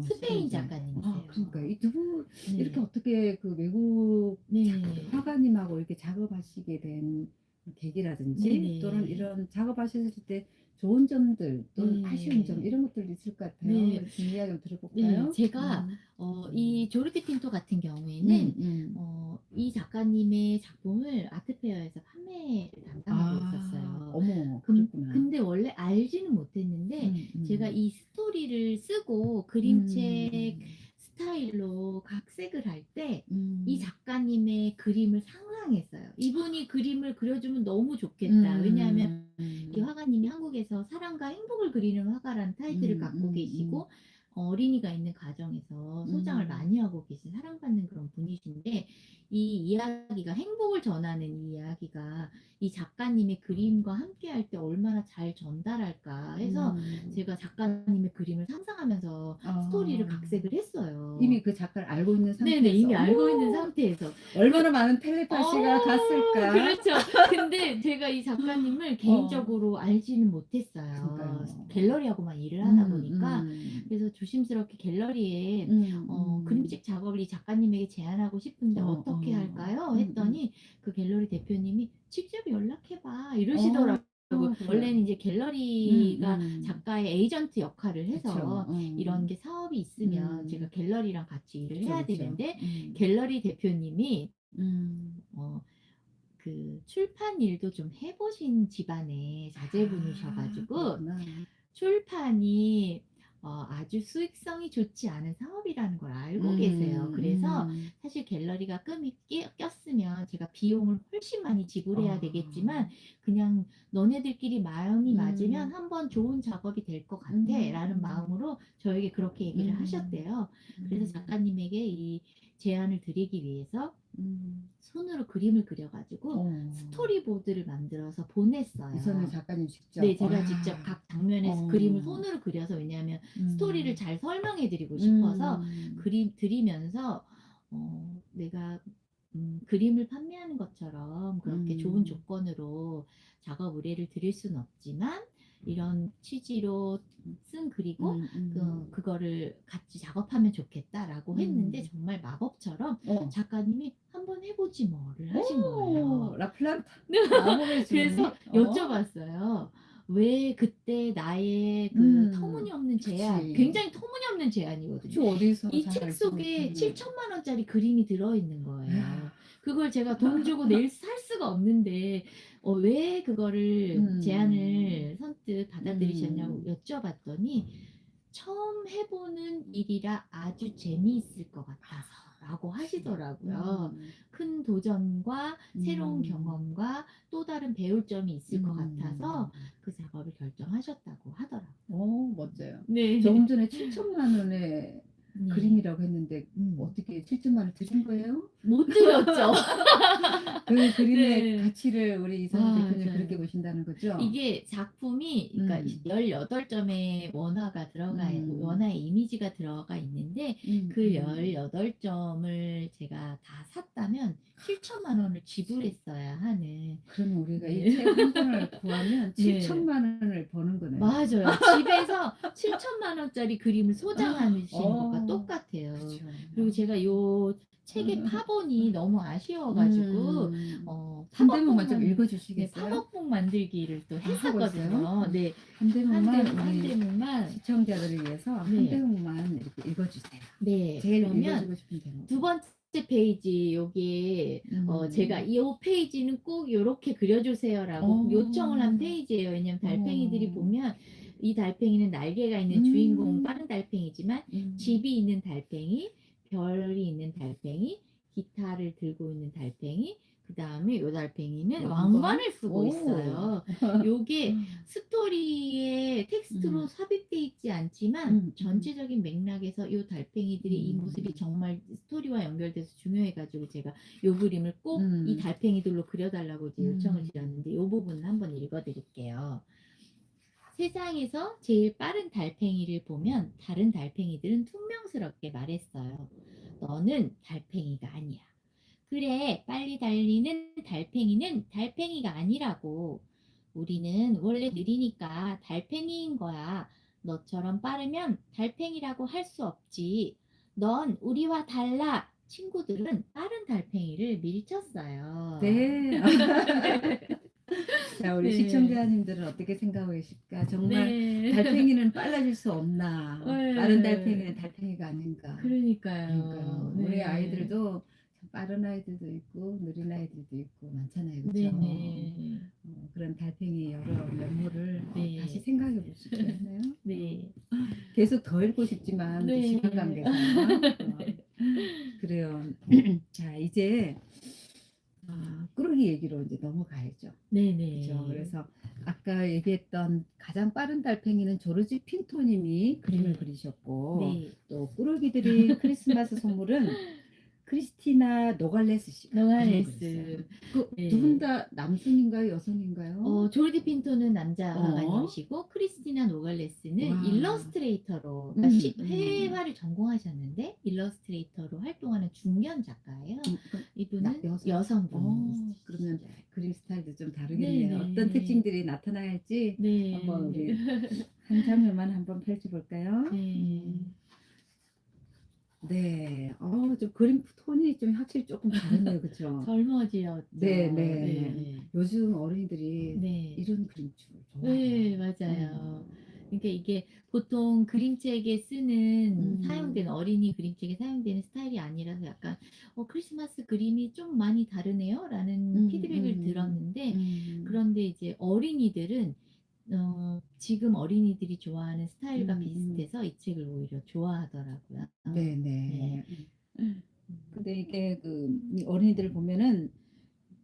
스페인 시인장. 작가님이세요. 그러니까 이 두 분 이렇게 네. 어떻게 그 외국 네. 화가님하고 이렇게 작업하시게 된 계기라든지 또는 네네. 이런 작업하셨을 때 좋은 점들 또는 아쉬운 점 네. 이런 것들도 있을 것 같아요. 네. 좀 이야기 좀 네. 들어볼까요? 제가 이 조르디 핀토 같은 음, 경우에는 음. 이 작가님의 작품을 아트페어에서 판매를 담당하고 있었어요. 어머, 그랬구나. 근데 원래 알지는 못했는데 제가 음. 이 스토리를 쓰고 그림책 음. 스타일로 각색을 할 때 이 음. 작가님의 그림을 상상했어요. '이분이 그림을 그려주면 너무 좋겠다.' 왜냐하면 음. 이 화가님이 한국에서 사랑과 행복을 그리는 화가라는 타이틀을 음. 갖고 계시고 어린이가 있는 가정에서 소장을 음. 많이 하고 계신 사랑받는 그런 분이신데 이 이야기가 행복을 전하는 이 이야기가 이 작가님의 그림과 함께할 때 얼마나 잘 전달할까 해서 음. 제가 작가님의 그림을 상상하면서 스토리를 아, 각색을 했어요. 이미 그 작가를 알고 있는 네네. 상태에서, 이미 알고 있는 어머, 상태에서. 얼마나 많은 텔레파시가 갔을까? 그렇죠. 근데 제가 이 작가님을 어, 개인적으로 알지는 못했어요. 그러니까요. 갤러리하고만 일을 하다 음. 보니까. 음. 그래서 조심스럽게 갤러리에 음. 그림책 작업을 이 작가님에게 제안하고 싶은데 "어떻게 할까요?" 음. 했더니 그 갤러리 대표님이 "직접 연락해 봐." 어, 이러시더라고요. 그래요. 원래는 이제 갤러리가 음. 작가의 에이전트 역할을 그쵸. 해서 이런 게 사업이 있으면 제가 음. 갤러리랑 같이 일을 그쵸, 해야 그쵸. 되는데 갤러리 대표님이 음. 어 그 출판 일도 좀 해 보신 집안의 자제분이셔 가지고 그렇구나. 출판이 아주 수익성이 좋지 않은 사업이라는 걸 알고 계세요. 그래서 음. 사실 갤러리가 끔이 꼈으면 제가 비용을 훨씬 많이 지불해야 되겠지만 아. 그냥 "너네들끼리 마음이 맞으면 음. 한번 좋은 작업이 될 것 같아."라는 음. 마음으로 저에게 그렇게 얘기를 음. 하셨대요. 그래서 음. 작가님에게 이 제안을 드리기 위해서 음. 손으로 그림을 그려 가지고 어. 스토리보드를 만들어서 이선우 보냈어요. 작가님 직접. 네. 제가 직접 와. 각 장면에 그림을 어. 손으로 그려서 왜냐하면 스토리를 음. 잘 설명해 드리고 싶어서 음. 드리면서 "내가 그림을 판매하는 것처럼 그렇게 좋은 음. 조건으로 작업 의뢰를 드릴 수는 없지만 이런 취지로 쓴 글이고 음. 그거를 같이 작업하면 좋겠다."라고 했는데 음. 정말 마법처럼 어. 작가님이 "한번 해 보지 뭐."를 하신 거예요. 라플란타. 마법의 그래서 주문이? 여쭤봤어요. 왜 그때 나의 그 음. 터무니없는 제안, 그치. 굉장히 터무니없는 그치, 제안이거든요. 어디서 이 잘 책 알지 속에 못하는. 7천만 원짜리 그림이 들어있는 거예요. 야. 그걸 제가 돈 주고 내일 살 수가 없는데 왜 그거를 음. 제안을 선뜻 받아들이셨냐고 음. 여쭤봤더니 "처음 해 보는 일이라 아주 재미있을 것 같아서." 라고 하시더라고요. 음. 큰 도전과 새로운 음. 경험과 또 다른 배울 점이 있을 것 같아서 음. 그 작업을 결정하셨다고 하더라고요. 멋져요. 네. 조금 전에 7천만 원의 네. 그림이라고 했는데 음. 어떻게 7천만 원 드린 거예요? 못 들었죠. 그 그림의 네. 가치를 우리 이선희 대표님 맞아요. 그렇게 보신다는 거죠? 이게 작품이 그러니까 음. 18점의 원화가 원화의 이미지가 들어가 있는데 그 18점을 제가 다 샀다면 7천만 원을 지불했어야 하는. 그러면 우리가 네. 이 책 한 권을 구하면 네. 7천만 원을 버는 거네요. 맞아요. 집에서 7천만 원짜리 그림을 소장하시는 것과 어. 똑같아요. 그렇죠. 그리고 제가 요 책의 파본이 너무 아쉬워 가지고 한 대목만 팝업북 좀 읽어 네, 주시겠어요? 팝업북 만들기를 또 하고 있어요? 했었거든요. 네. 한 대목만 한 우리 대목만. 시청자들을 위해서 한 네. 대목만 이렇게 읽어 주세요. 네. 제일 읽어 그러면 주고 싶은 대목. 두 번째 페이지 요게 제가 이 페이지는 꼭 요렇게 그려 주세요라고 요청을 한 페이지예요. 왜냐면 달팽이들이 보면 이 달팽이는 날개가 있는 주인공 빠른 달팽이지만 집이 있는 달팽이, 별이 있는 달팽이, 기타를 들고 있는 달팽이, 그다음에 요 달팽이는 왕관을 쓰고 있어요. 요게 스토리에 텍스트로 삽입돼 있지 않지만 전체적인 맥락에서 요 달팽이들이 이 모습이 정말 스토리와 연결돼서 중요해가지고 제가 요 그림을 꼭 이 달팽이들로 그려달라고 이제 요청을 드렸는데 요 부분을 한번 읽어드릴게요. 세상에서 제일 빠른 달팽이를 보면 다른 달팽이들은 퉁명스럽게 말했어요. 너는 달팽이가 아니야. 그래, 빨리 달리는 달팽이는 달팽이가 아니라고. 우리는 원래 느리니까 달팽이인 거야. 너처럼 빠르면 달팽이라고 할 수 없지. 넌 우리와 달라. 친구들은 빠른 달팽이를 밀쳤어요. 네. 자, 우리 네. 시청자님들은 어떻게 생각하고 계실까? 정말 네. 달팽이는 빨라질 수 없나? 네. 빠른 달팽이는 달팽이가 아닌가? 그러니까요. 그러니까요. 네. 우리 아이들도 참 빠른 아이들도 있고 느린 아이들도 있고 많잖아요. 그렇죠? 네네. 그런 달팽이 여러 면모를 네. 다시 생각해 볼 수 있겠네요. 네. 계속 더 읽고 싶지만 또 네. 시간 관계상 그래요. 자, 이제 꾸러기 얘기로 이제 넘어가야죠. 네네. 그렇죠. 그래서 아까 얘기했던 가장 빠른 달팽이는 조르지 핀토님이 그림을 네. 그리셨고 네. 또 꾸러기들이 크리스마스 선물은 크리스티나 노갈레스 씨가 그림을 노갈레스. 그렸어요. 네. 두 분 다 남성인가요, 여성인가요? 조르디 핀토는 남자 화가님이시고 크리스티나 노갈레스는 와. 일러스트레이터로 그러니까 회화를 전공하셨는데 일러스트레이터로 활동하는 중년 작가예요. 이분은 여성분. 그러면 그림 스타일도 좀 다르겠네요. 네네. 어떤 특징들이 나타날지 네. 한번 우리 한 장면만 한번 펼쳐볼까요? 네. 네. 좀 그림 톤이 좀 확실히 조금 다르네요. 그렇죠? 젊어지었죠. 네, 네. 네. 요즘 어린이들이 네. 이런 그림 좋아해요. 네, 맞아요. 그러니까 이게 보통 그림책에 쓰는 사용되는 어린이 그림책에 사용되는 스타일이 아니라서 약간 크리스마스 그림이 좀 많이 다르네요라는 피드백을 들었는데 그런데 이제 어린이들은 지금 어린이들이 좋아하는 스타일과 비슷해서 이 책을 오히려 좋아하더라고요. 네네. 근데 이게 이 어린이들 보면은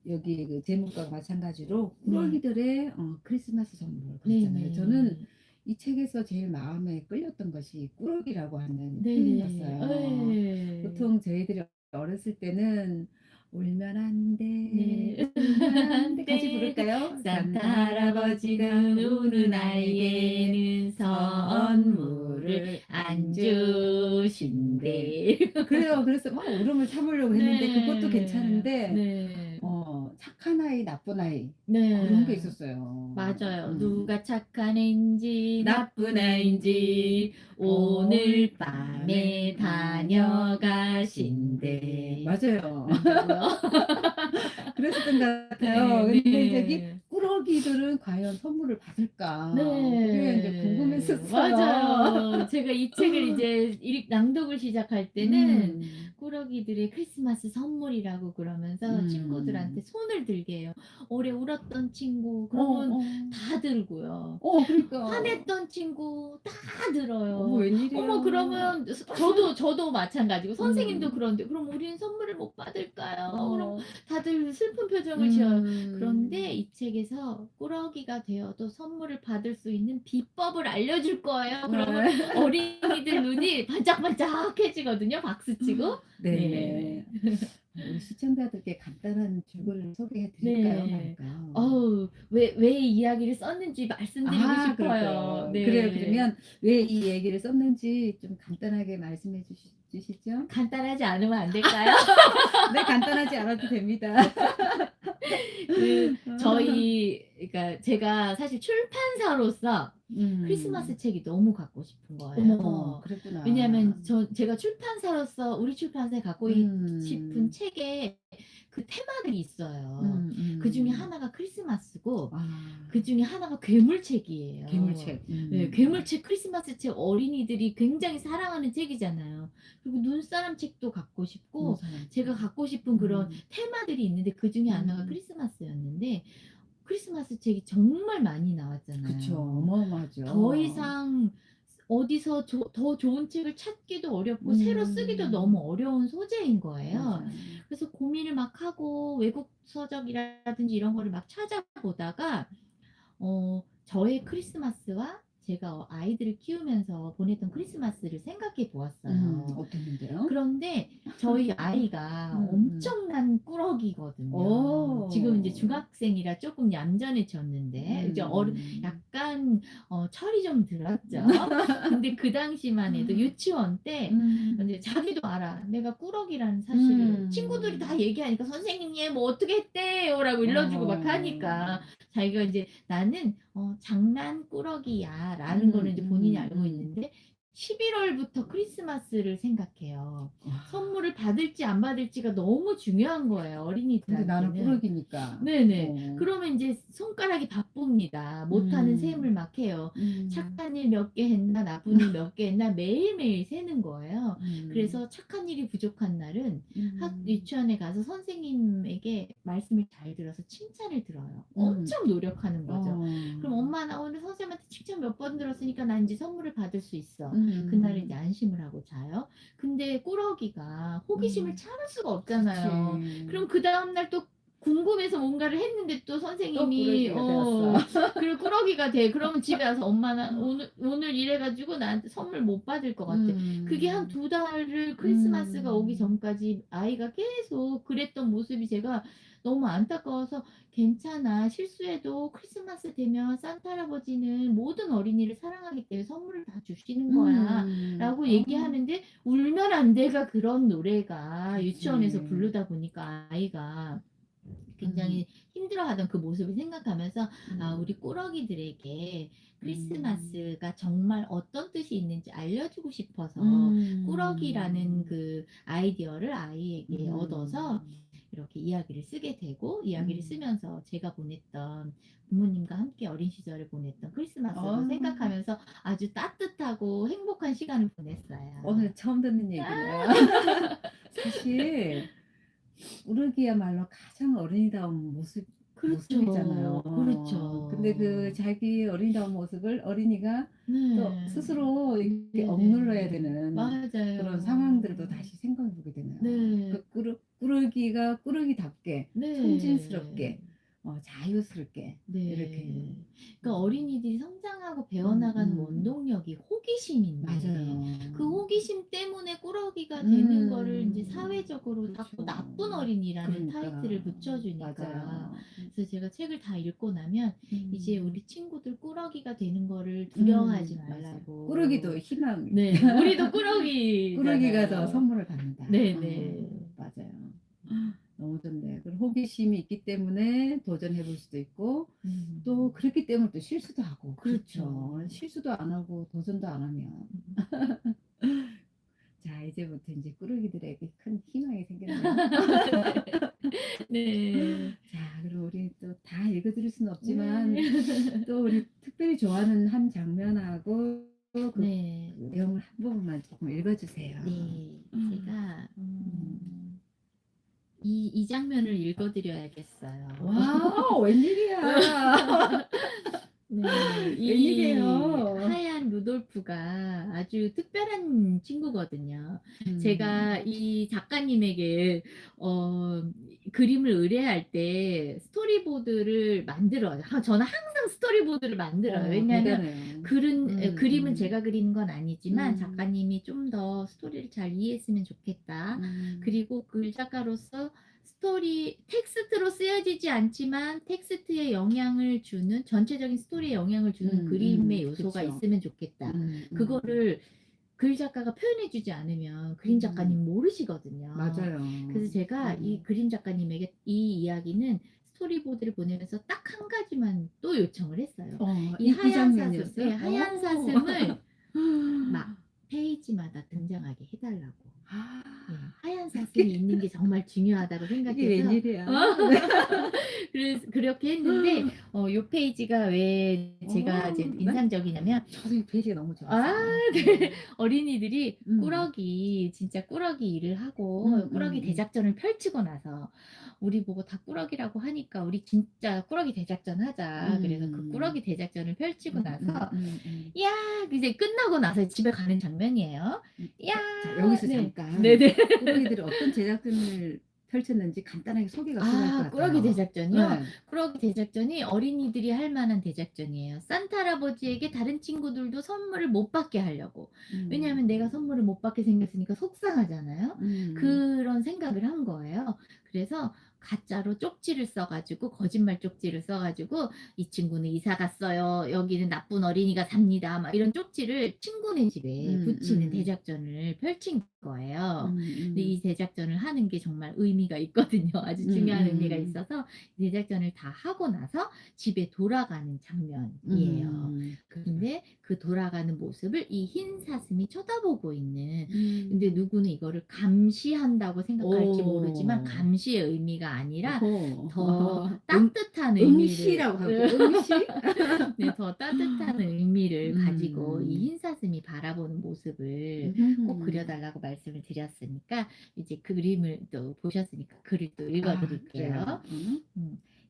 여기 그 제목과 마찬가지로 꾸러기들의 크리스마스 선물을 그렸잖아요. 네네. 저는 이 책에서 제일 마음에 끌렸던 것이 꾸러기라고 하는 네네. 표현이었어요. 네. 보통 저희들이 어렸을 때는 울면 안 돼, 네. 울면 안 돼. 같이 부를까요? 산타 할아버지가 우는 아이에는 선물을 안 주신대. 그래요. 그래서 막 울음을 참으려고 했는데 네. 그것도 괜찮은데 네. 착한 아이, 나쁜 아이 네. 그런 게 있었어요. 맞아요. 누가 착한 애인지 나쁜 아이인지 오늘 밤에 다녀가신대. 맞아요. 뭐요? 그랬었던 것 같아요. 근데 네. 저기 꾸러기 꾸러기들은 과연 선물을 받을까? 그게 이제 네. 궁금했었어요. 맞아요. 제가 이 책을 이제 낭독을 시작할 때는 음. 꾸러기들의 크리스마스 선물이라고 그러면서 친구들한테 음. 손을 들게 해요. 올해 울었던 친구 어 그러면 어. 다 들고요. 그러니까. 화냈던 친구 다 어머 들어요. 웬일이야. 어머 그러면 저도 마찬가지고 선생님도 음. 그런데 "그럼 우리는 선물을 못 받을까요?" 그럼 어. 다들 슬픈 표정을 지어요. 그런데 음. 이 책에서 꾸러기가 되어도 선물을 받을 수 있는 비법을 알려줄 거예요. 그러면 네. 어린이들 눈이 반짝반짝해지거든요, 박수치고. 네. 네네. 우리 시청자들께 간단한 줄거리를 소개해 드릴까요? 네. 말까요? 어우 왜 이 이야기를 썼는지 말씀드리고 싶어요. 그럴까요? 그래요. 네. 그러면 왜 이 얘기를 썼는지 좀 간단하게 말씀해 주시죠? 간단하지 않으면 안 될까요? 네, 간단하지 않아도 됩니다. 저희 그러니까 제가 사실 출판사로서 크리스마스 음. 책이 너무 갖고 싶은 어머, 거예요. 그랬구나. 왜냐하면 제가 출판사로서 우리 출판사에 갖고 싶은 음. 책에 그 테마들이 있어요. 그중에 음. 하나가 크리스마스고 아. 그중에 하나가 괴물책이에요. 괴물책. 네, 괴물책, 크리스마스 책 어린이들이 굉장히 사랑하는 책이잖아요. 그리고 눈사람 책도 갖고 싶고 눈사람책. 제가 갖고 싶은 그런 음. 테마들이 있는데 그중에 하나가 음. 크리스마스였는데 크리스마스 책이 정말 많이 그쵸. 나왔잖아요. 더 어마어마하죠. 이상 어디서 더 좋은 책을 찾기도 어렵고 새로 쓰기도 너무 음. 어려운 소재인 거예요. 맞아요. 그래서 고민을 막 하고 외국 서적이라든지 이런 거를 막 찾아보다가 저의 크리스마스와 제가 아이들을 키우면서 보냈던 크리스마스를 생각해 보았어요. 어땠는데요? 그런데 저희 아이가 음음. 엄청난 꾸러기거든요. 지금 이제 어. 중학생이라 쪼끔 얌전해졌는데 이제 음. 약간 철이 좀 들었죠. 근데 그 당시만 해도 유치원 때 음. 인제 자기도 알아. 내가 꾸러기라는 사실을 친구들이 다 음. 얘기하니까 "선생님 얘 뭐 어떻게 했대요."라고 일러주고 막 하니까 어. 자기가 인제 "나는 장난꾸러기야."라는 거는 이제 본인이 알고 음. 있는데 11월 월부터 크리스마스를 생각해요. 와. 선물을 받을지 안 받을지가 너무 중요한 거예요, 근데 나는 어린이들한테는. 꾸러기니까. 네네. 어. 그러면 인제 손가락이 바쁩니다. 못하는 셈을 음. 막 해요. 음. 착한 일 몇 개 했나 나쁜 일 몇 개 했나 매일매일 세는 거예요. 음. 그래서 착한 일이 부족한 날은 음. 유치원에 가서 선생님에게 말씀을 잘 들어서 칭찬을 들어요. 음. 엄청 노력하는 거죠. 어. 그럼 "엄마 나 오늘 선생님한테 칭찬 몇 번 들었으니까 나 인제 선물을 받을 수 있어." 그날은 이제 음. 안심을 하고 자요. 근데 꾸러기가 호기심을 음. 참을 수가 없잖아요. 그렇지. 그럼 그다음 날 또 궁금해서 뭔가를 했는데 또 또 선생님이 꾸러기가 되었어. 그리고 꾸러기가 돼. 그러면 집에 와서 "엄마 나 오늘 이래 가지고 나한테 선물 못 받을 것 같아." 그게 한 음. 2달을 크리스마스가 오기 음. 전까지 아이가 계속 그랬던 모습이 제가 너무 안타까워서 "괜찮아. 실수해도 크리스마스 되면 산타 할아버지는 모든 어린이를 사랑하기 때문에 선물을 다 주시는 음. 거야."라고 얘기하는데 "울면 안 돼."가 그런 노래가 유치원에서 그렇지. 부르다 보니까 아이가 음. 굉장히 힘들어하던 그 모습을 생각하면서 '아 음. 우리 꾸러기들에게 음. 크리스마스가 정말 어떤 뜻이 있는지 알려주고 싶어서 꾸러기라는 음. 그 아이디어를 아이에게 얻어서 음. 이렇게 이야기를 쓰게 되고 이야기를 음. 쓰면서 제가 보냈던 부모님과 함께 어린 시절을 보냈던 크리스마스도 아. 생각하면서 아주 따뜻하고 행복한 시간을 오늘 보냈어요. 처음 듣는 얘기네요. 사실 꾸르기야말로 가장 어린이다운 모습이잖아요. 그렇죠. 근데 그 그렇죠. 자기 어린이다운 모습을 어린이가 또 네. 스스로 이렇게 억눌러야 네네. 되는 그런 상황들도 맞아요. 다시 생각해 보게 되네요. 네. 그 꾸르기가 꾸르기답게 네. 성진스럽게 자유스럽게 이렇게 네. 그러니까 음. 어린이들이 성장하고 배워나가는 음음. 원동력이 호기심인데 그 맞아요. 호기심 때문에 꾸러기가 되는 거를 인제 사회적으로 자꾸 그렇죠. 나쁜 어린이라는 그러니까. 타이틀을 붙여주니까 맞아요. 그래서 제가 책을 다 읽고 나면 이제 음. 우리 친구들 꾸러기가 되는 거를 두려워하지 맞아요. 꾸러기도 말라고. 희망. 네. 우리도 꾸러기가 더 꾸러기잖아요. 선물을 받는다. 네네. 맞아요. 너무 좋네요. 그리고 호기심이 있기 때문에 도전해 볼 수도 있고 또 음. 그렇기 때문에 또 실수도 하고 그렇죠. 그렇죠. 실수도 안 하고 도전도 안 하면. 음. 자, 자, 이제부터 이제 꾸러기들에게 큰 희망이 생겼네요. 네. 자, 그럼 우리 또 다 읽어드릴 수는 없지만 네. 또 우리 특별히 좋아하는 한 장면하고 그 네. 내용을 한 부분만 조금 읽어주세요. 네. 제가 음. 이 장면을 읽어드려야겠어요. 와, 웬일이야. 네. 이 웬일이에요. 하얀 루돌프가 아주 특별한 친구거든요. 음. 제가 이 작가님에게 그림을 의뢰할 때 스토리보드를 만들어요. 저는 항상 스토리보드를 만들어요. 왜냐하면 대단해요. 그림은 제가 그리는 건 아니지만 음. 작가님이 좀 더 스토리를 잘 이해했으면 좋겠다. 그리고 글작가로서 스토리 텍스트로 쓰여지지 않지만 텍스트에 영향을 주는 전체적인 스토리에 영향을 주는 그림의 요소가 그쵸. 있으면 좋겠다. 그거를 글 작가가 표현해 주지 않으면 그림 작가님 모르시거든요. 맞아요. 그래서 제가 이 그림 작가님에게 이 이야기는 스토리보드를 보내면서 딱 한 가지만 또 요청을 했어요. 이 이 하얀 사슴, 장면이었어요? 네, 하얀 사슴을 막 페이지마다 등장하게 해달라고. 네, 하얀 사슴이 있는 게 정말 중요하다고 이게 생각해서 웬일이야. 그래서 그렇게 했는데 요 페이지가 왜 제가 이제 난 인상적이냐면 저도 이 페이지가 너무 좋았어요. 네. 어린이들이 음. 진짜 꾸러기 일을 하고 꾸러기 음. 대작전을 펼치고 나서 우리 보고 다 꾸러기라고 하니까 우리 진짜 꾸러기 대작전 하자. 그래서 그 꾸러기 대작전을 펼치고 나서 야 이제 끝나고 나서 집에 가는 장면이에요. 야 자, 여기서 네. 잠깐 네네. 꾸러기들이 어떤 제작진을 펼쳤는지 간단하게 소개가 필요할 것 같아요. 꾸러기 대작전이요? 네. 꾸러기 대작전이 어린이들이 할 만한 대작전이에요. 산타 할아버지에게 다른 친구들도 선물을 못 받게 하려고. 왜냐하면 내가 선물을 못 받게 생겼으니까 속상하잖아요. 그런 생각을 한 거예요. 그래서 가짜로 쪽지를 써가지고 거짓말 쪽지를 써가지고 이 친구는 이사 갔어요. 여기는 나쁜 어린이가 삽니다. 막 이런 쪽지를 친구네 집에 붙이는 대작전을 펼친 거예요. 근데 이 대작전을 하는 게 정말 의미가 있거든요. 아주 중요한 의미가 있어서 이 대작전을 다 하고 나서 집에 돌아가는 장면이에요. 근데 그 돌아가는 모습을 이 흰 사슴이 쳐다보고 있는 근데 누구는 이거를 감시한다고 생각할지 오. 모르지만 감시의 의미가 아니라 어허. 더 따뜻한 의미를 응시라고 하고 응시? 네, 더 따뜻한 의미를 가지고 이 흰 사슴이 바라보는 모습을 꼭 그려달라고 말씀을 드렸으니까 이제 그림을 또 보셨으니까 글을 또 읽어드릴게요.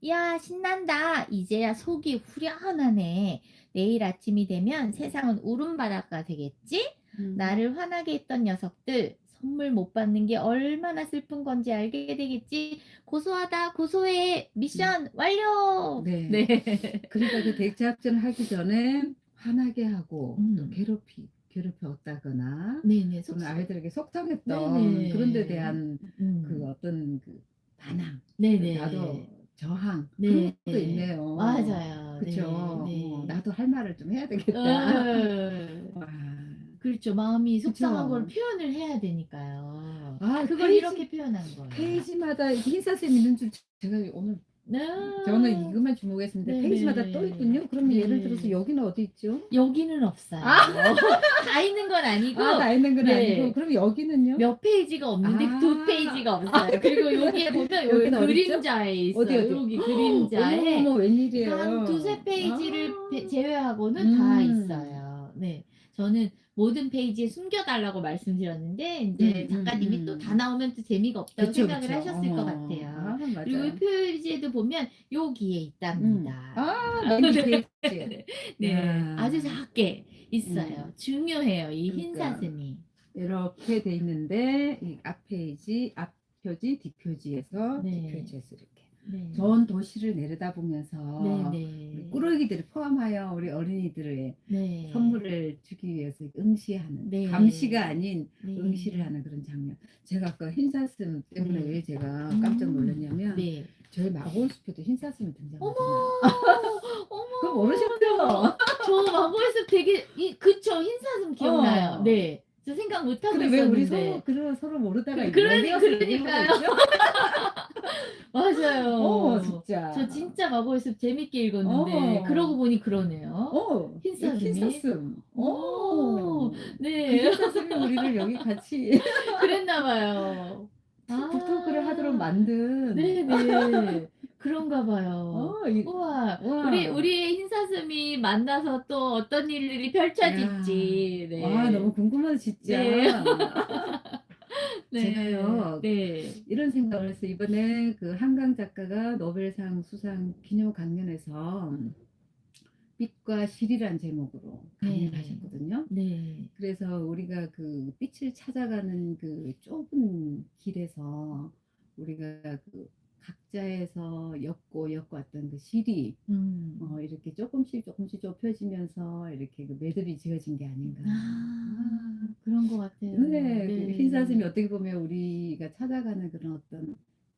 야, 신난다. 이제야 속이 후련하네. 내일 아침이 되면 세상은 울음바다가 되겠지? 나를 화나게 했던 녀석들 선물 못 받는 게 얼마나 슬픈 건지 알게 되겠지? 고소하다, 고소해. 미션 완료. 네. 네. 그러니까 그 대작전을 하기 전에 화나게 하고 또 음. 괴롭혔다거나 네네. 그런 아이들에게 속상했던 네네. 그런 데 대한 음. 그 어떤 그 반항, 네네. 나도 저항 네. 그런 것도 있네요. 맞아요. 그쵸? 네. 네. 나도 할 말을 좀 해야 되겠다. 와. 그렇죠. 마음이 속상한 그쵸. 걸 표현을 해야 되니까요. 아, 그걸 이렇게 표현한 거예요. 페이지마다 흰사슴 있는 줄 제가 오늘 저는 이것만 주목했습니다. 네네. 페이지마다 또 있군요. 그러면 네. 예를 들어서 여기는 어디 있죠? 여기는 없어요. 다 있는 건 아니고 다 있는 건 네. 아니고 그럼 여기는요? 몇 페이지가 없는데 아. 2페이지가 없어요. 그리고 여기에 보면 여기 여기는 어디 있죠? 그림자에 있어요. 어디? 여기 그림자에 어머, 웬일이에요? 한 2-3페이지를 아. 제외하고는 다 있어요. 네. 저는 모든 페이지에 숨겨달라고 말씀드렸는데 이제 작가님이 또 다 나오면 또 재미가 없다고 그쵸, 생각을 그쵸. 하셨을 것 같아요. 아, 그리고 맞아요. 이 페이지에도 보면 여기에 있답니다. 맨 페이지. 네, 야. 아주 작게 있어요. 중요해요, 이 흰 그러니까. 사슴이. 이렇게 돼 있는데 이 앞페이지, 앞표지, 뒷표지에서 네. 뒷표지에서 이렇게 네. 전 도시를 내려다보면서 네. 꾸러기들을 포함하여 우리 어린이들의 네. 선물을 주기 위해서 응시하는 네. 감시가 아닌 네. 응시를 하는 그런 장면. 제가 아까 흰사슴 때문에 네. 왜 제가 깜짝 놀랐냐면 네. 저희 마골 숲에도 흰사슴이 등장하잖아요. 어머, 그거 모르셨죠? 저 마고에서 되게 그쵸 흰 사슴 기억나요. 어. 네. 저 생각 못 하고 근데 왜 우리 있었는데. 서로 모르다가 그러니까요. 맞아요. 저 진짜. 진짜 마법의 숲 재밌게 읽었는데 그러고 어. 보니 그러네요. 흰사슴이. 흰사슴. 그 네. 흰사슴이 우리를 여기 같이 그랬나 봐요. 북토크를 하도록 아. 만든. 네네. 그런가 봐요. 이 우와. 와. 우리의 흰사슴이 만나서 또 어떤 일들이 야. 펼쳐질지. 와, 너무 네. 궁금하다 네. 진짜. 네. 제가요, 네. 이런 생각을 했어요. 이번에 그 한강 작가가 노벨상 수상 기념 강연에서 빛과 실이란 제목으로 강연을 네. 하셨거든요. 네. 그래서 우리가 그 빛을 찾아가는 그 좁은 길에서 우리가 그 각자에서 엮고 왔던 그 실이 음. 이렇게 조금씩 좁혀지면서 이렇게 그 매듭이 지어진 게 아닌가. 아, 그런 것 같아요. 네, 그 흰사슴이 네. 어떻게 보면 우리가 찾아가는 그런 어떤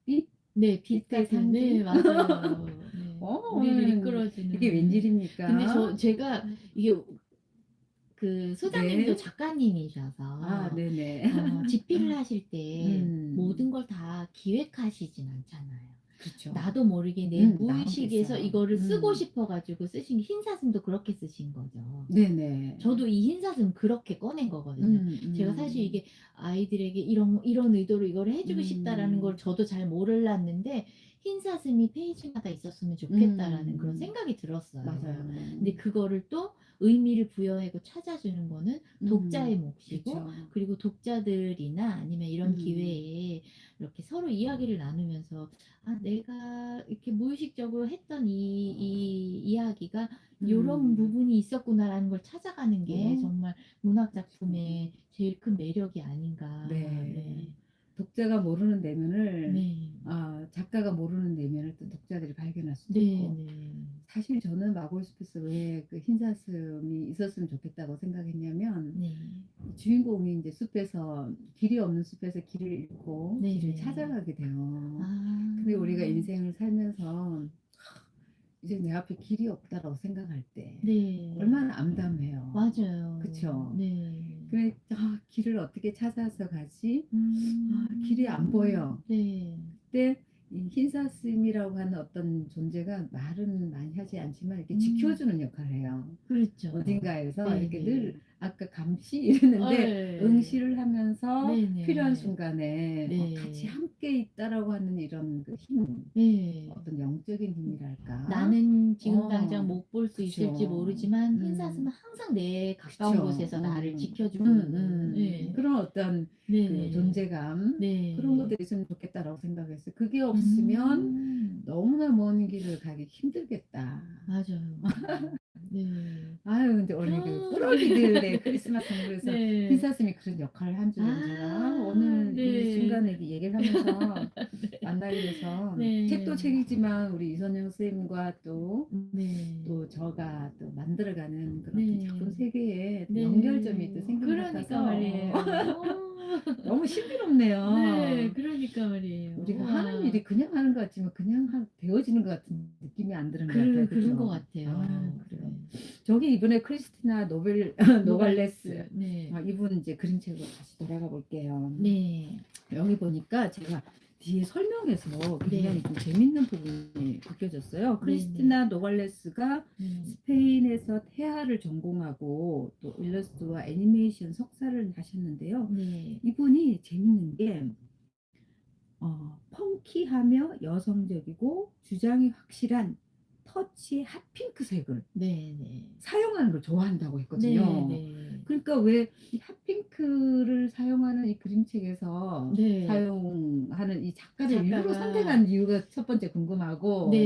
빛, 네. 빛 빛의 같은 네 상징. 맞아요. 네. 우리를 오늘 이게 이끌어주는. 근데 웬일입니까? 제가 이게 그 소장님도 네. 아, 작가님이셔서 네네. 집필을 하실 때 모든 음, 걸 다 기획하시진 않잖아요. 그렇죠. 나도 모르게 내 나온 게 무의식에서 있어요. 이거를 쓰고 싶어 가지고 쓰신 게 흰사슴도 그렇게 쓰신 거죠. 네네. 저도 이 흰사슴 그렇게 꺼낸 거거든요. 제가 사실 음, 이게 아이들에게 이런 의도로 이거를 해 주고 싶다라는 걸 음, 저도 잘 몰랐는데 '흰사슴이 페이지마다 있었으면 좋겠다.'라는 그런 음, 생각이 들었어요. 맞아요. 근데 그거를 또 의미를 부여하고 찾아주는 거는 독자의 몫이고, 그쵸. 그리고 독자들이나 아니면 이런 음, 기회에 이렇게 서로 이야기를 나누면서 '아 내가 이렇게 무의식적으로 했던 이 이야기가 요런 음, 부분이 있었구나.'라는 걸 찾아가는 게 어, 정말 문학 그쵸. 작품의 제일 큰 매력이 아닌가. 네. 네. 독자가 모르는 내면을, 네. 작가가 모르는 내면을 또 독자들이 발견할 수도 있고, 네네. 사실 저는 마골스피스 왜 그 흰사슴이 있었으면 좋겠다고 생각했냐면, 네. 주인공이 이제 숲에서, 길이 없는 숲에서 길을 잃고 길을 네네. 찾아가게 돼요. 근데 우리가 아. 인생을 살면서 이제 내 앞에 길이 없다라고 생각할 때 네. 얼마나 암담해요. 맞아요. 그쵸? 네. 그래, 길을 어떻게 찾아서 가지? 길이 안 음. 보여. 네. 그때 이 흰사슴이라고 하는 어떤 존재가 말은 많이 하지 않지만 이렇게 음. 지켜주는 역할을 해요. 그렇죠. 어딘가에서 이렇게 네네. 늘 아까 감시 이랬는데 예. 응시를 하면서 필요한 네네. 순간에 같이 네. 함께 있다라고 하는 이런 그 힘, 네. 어떤 영적인 힘이랄까? 나는 지금 당장 어, 못 볼 수 있을지 그쵸. 모르지만 흰사슴은 음, 항상 내 가까운 그쵸. 곳에서 나를 지켜주고 있는. 네. 그런 어떤 그 네네. 존재감, 그런 네. 것들이 있으면 좋겠다라고 생각했어요. 그게 없으면 음. 너무나 먼 길을 가기 힘들겠다. 맞아요. 네. 아유, 근데 아 우리 그 네. 꾸러기들의 크리스마스 선물에서 네. 흰사슴이 그런 역할을 한 줄은 제가 아 오늘 이 네. 순간에 이렇게 얘기를 하면서 만나게 돼서 책도 네. 책이지만 우리 이선영 선생님과 네. 또 저가 또 만들어가는 그런 어떤 작품 네. 세계에 또 연결점이 또 네. 생긴 것 그러니까 같아서 말이에요. 너무 네. 신비롭네요. 그러니까 말이에요. 우리가 하는 우와. 일이 그냥 하는 것 같지만 그냥 되어지는 것 같은 느낌이 안 드는 것 같아요. 그런 것 그죠? 아, 같아요. 그래요. 네. 저기 이번에 크리스티나 노발레스, 노발레스. 네. 이분 이제 그림책으로 다시 돌아가 볼게요. 네. 여기 보니까 제가 뒤에 설명에서 굉장히 네. 좀 재밌는 부분이 느껴졌어요. 네네. 크리스티나 노발레스가 네. 스페인에서 태아를 전공하고 또 일러스트와 애니메이션 석사를 하셨는데요. 네. 이분이 재밌는 게 펑키하며 여성적이고 주장이 확실한 터치의 핫핑크색을 네네. 사용하는 걸 좋아한다고 했거든요. 네네. 그러니까 왜 이 핫핑크를 사용하는 이 그림책에서 네. 사용하는 이 작가를 일부러 작가가 선택한 이유가 첫 번째 궁금하고, 이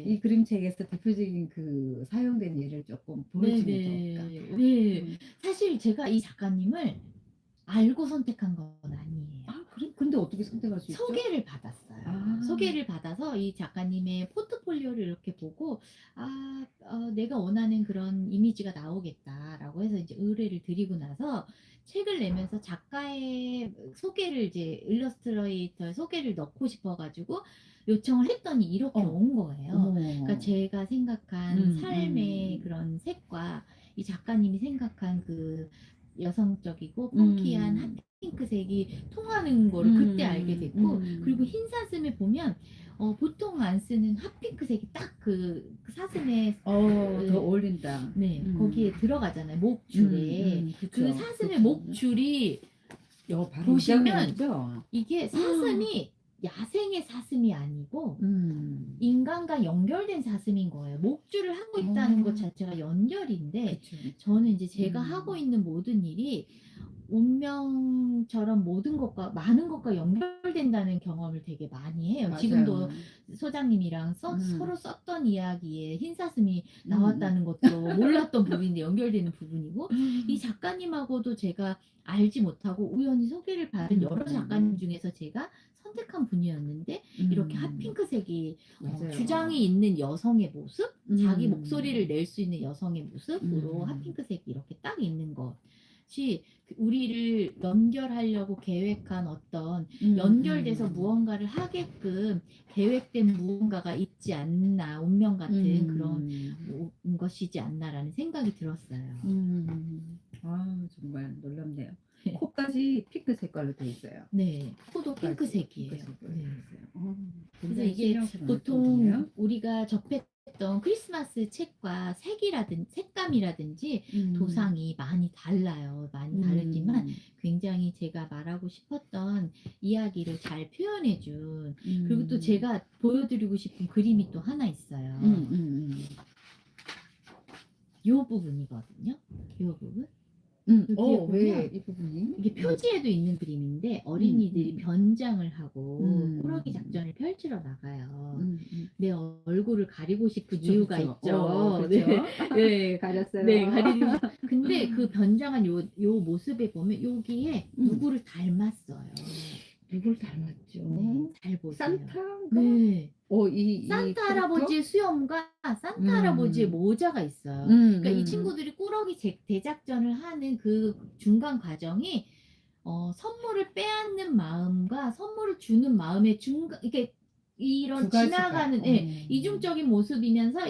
네. 그림책에서 대표적인 그 사용된 예를 조금 보여주면 좋을까? 네네. 네. 음. 사실 제가 이 작가님을 알고 선택한 건 아니에요. 그래? 근데 어떻게 선택할 수 있죠? 소개를 받았어요. 아, 소개를 받아서 이 작가님의 포트폴리오를 이렇게 보고 '내가 원하는 그런 이미지가 나오겠다.'라고 해서 이제 의뢰를 드리고 나서 책을 내면서 작가의 소개를 이제 일러스트레이터의 소개를 넣고 싶어 가지고 요청을 했더니 이렇게 어, 온 거예요. 그러니까 어머, 제가 생각한 음, 삶의 음, 그런 색과 이 작가님이 생각한 그 여성적이고 펑키한 핫핑크색이 통하는 거를 그때 알게 됐고, 그리고 흰 사슴에 보면 보통 안 쓰는 핫핑크색이 딱 그 사슴의 더 어울린다. 네, 거기에 들어가잖아요. 목줄에. 그 그쵸. 사슴의 그쵸. 목줄이 바로 이 보시면 장면이죠. 이게 사슴이 야생의 사슴이 아니고 음. 인간과 연결된 사슴인 거예요. 목줄을 하고 있다는 것 자체가 연결인데, 저는 이제 제가 하고 있는 모든 일이 운명처럼 모든 것과 많은 것과 연결된다는 경험을 되게 많이 해요. 지금도 소장님이랑 서로 썼던 이야기에 흰사슴이 나왔다는 것도 몰랐던 부분인데 연결되는 부분이고, 이 작가님하고도 제가 알지 못하고 우연히 소개를 받은 여러 작가님 중에서 제가 선택한 분이었는데, 이렇게 핫핑크색이 주장이 있는 여성의 모습, 자기 목소리를 낼 수 있는 여성의 모습으로 핫핑크색이 이렇게 딱 있는 것이 우리를 연결하려고 계획한 어떤 연결돼서 무언가를 하게끔 계획된 무언가가 있지 않나, 운명 같은 그런 것이지 않나라는 생각이 들었어요. 정말 놀랍네요. 코까지 핑크 색깔로 돼 있어요. 네, 코도 핑크색이에요. 핑크색으로 네. 돼 있어요. 그래서 이게 보통 우리가 접했던 크리스마스 책과 색감이라든지 도상이 많이 달라요. 많이 다르지만 굉장히 제가 말하고 싶었던 이야기를 잘 표현해준, 그리고 또 제가 보여드리고 싶은 그림이 또 하나 있어요. 요 부분이거든요. 요 부분. 왜 이 부분이? 이게 표지에도 있는 그림인데, 어린이들이 변장을 하고 꾸러기 작전을 펼치러 나가요. 내 얼굴을 가리고 싶은 이유가 있죠. 그렇죠. 네, 가렸어요. 네, 가리는. 근데 그 변장한 요 모습에 보면 여기에 누구를 닮았어요. 누굴 닮았죠? 네, 잘 보세요. 산타인가? 네. 이 산타 할아버지의 수염과 산타 할아버지의 모자가 있어요. 그러니까 이 친구들이 꾸러기 대작전을 하는 그 중간 과정이 선물을 빼앗는 마음과 선물을 주는 마음의 중간, 이렇게 이런 지나가는 이중적인 모습이면서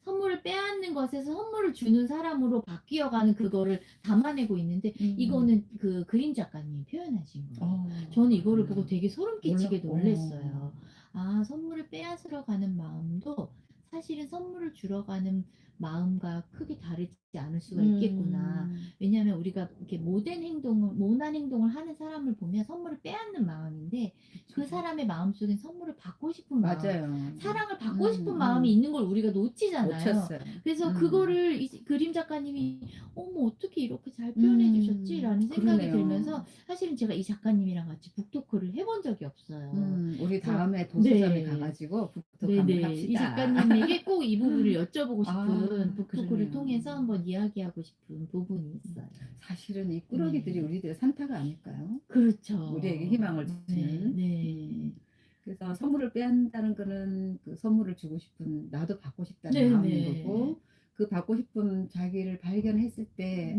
선물을 빼앗는 것에서 선물을 주는 사람으로 바뀌어가는 그거를 담아내고 있는데, 이거는 그 그림 작가님이 표현하신 거예요. 저는 이거를 보고 되게 소름 끼치게 놀랐어요. 아, 선물을 빼앗으러 가는 마음도 사실은 선물을 주러 가는 마음과 크게 다르지 않을 수가 있겠구나. 왜냐하면 우리가 이렇게 모난 행동을 하는 사람을 보면 선물을 빼앗는 마음인데, 그 사람의 마음속엔 선물을 받고 싶은 마음, 맞아요. 사랑을 받고 싶은 마음이 있는 걸 우리가 놓치잖아요. 놓쳤어요. 그래서 그거를 이 그림 작가님이 어떻게 이렇게 잘 표현해 주셨지라는 생각이 그러네요. 들면서, 사실은 제가 이 작가님이랑 같이 북토크를 해본 적이 없어요. 우리 그래서 다음에 도서점에 네. 가가지고 북토크 한번 네네. 합시다. 이 작가님에게 꼭 이 부분을 여쭤보고 싶은, 북토크를 그러네요. 통해서 한번 이야기하고 싶은 부분이 있어요. 사실은 이 꾸러기들이 우리들 산타가 아닐까요? 그렇죠. 우리에게 희망을 주는. 네. 그래서 선물을 빼앗는다는 거는 그 선물을 주고 싶은, 나도 받고 싶다는 마음인 거고, 그 받고 싶은 자기를 발견했을 때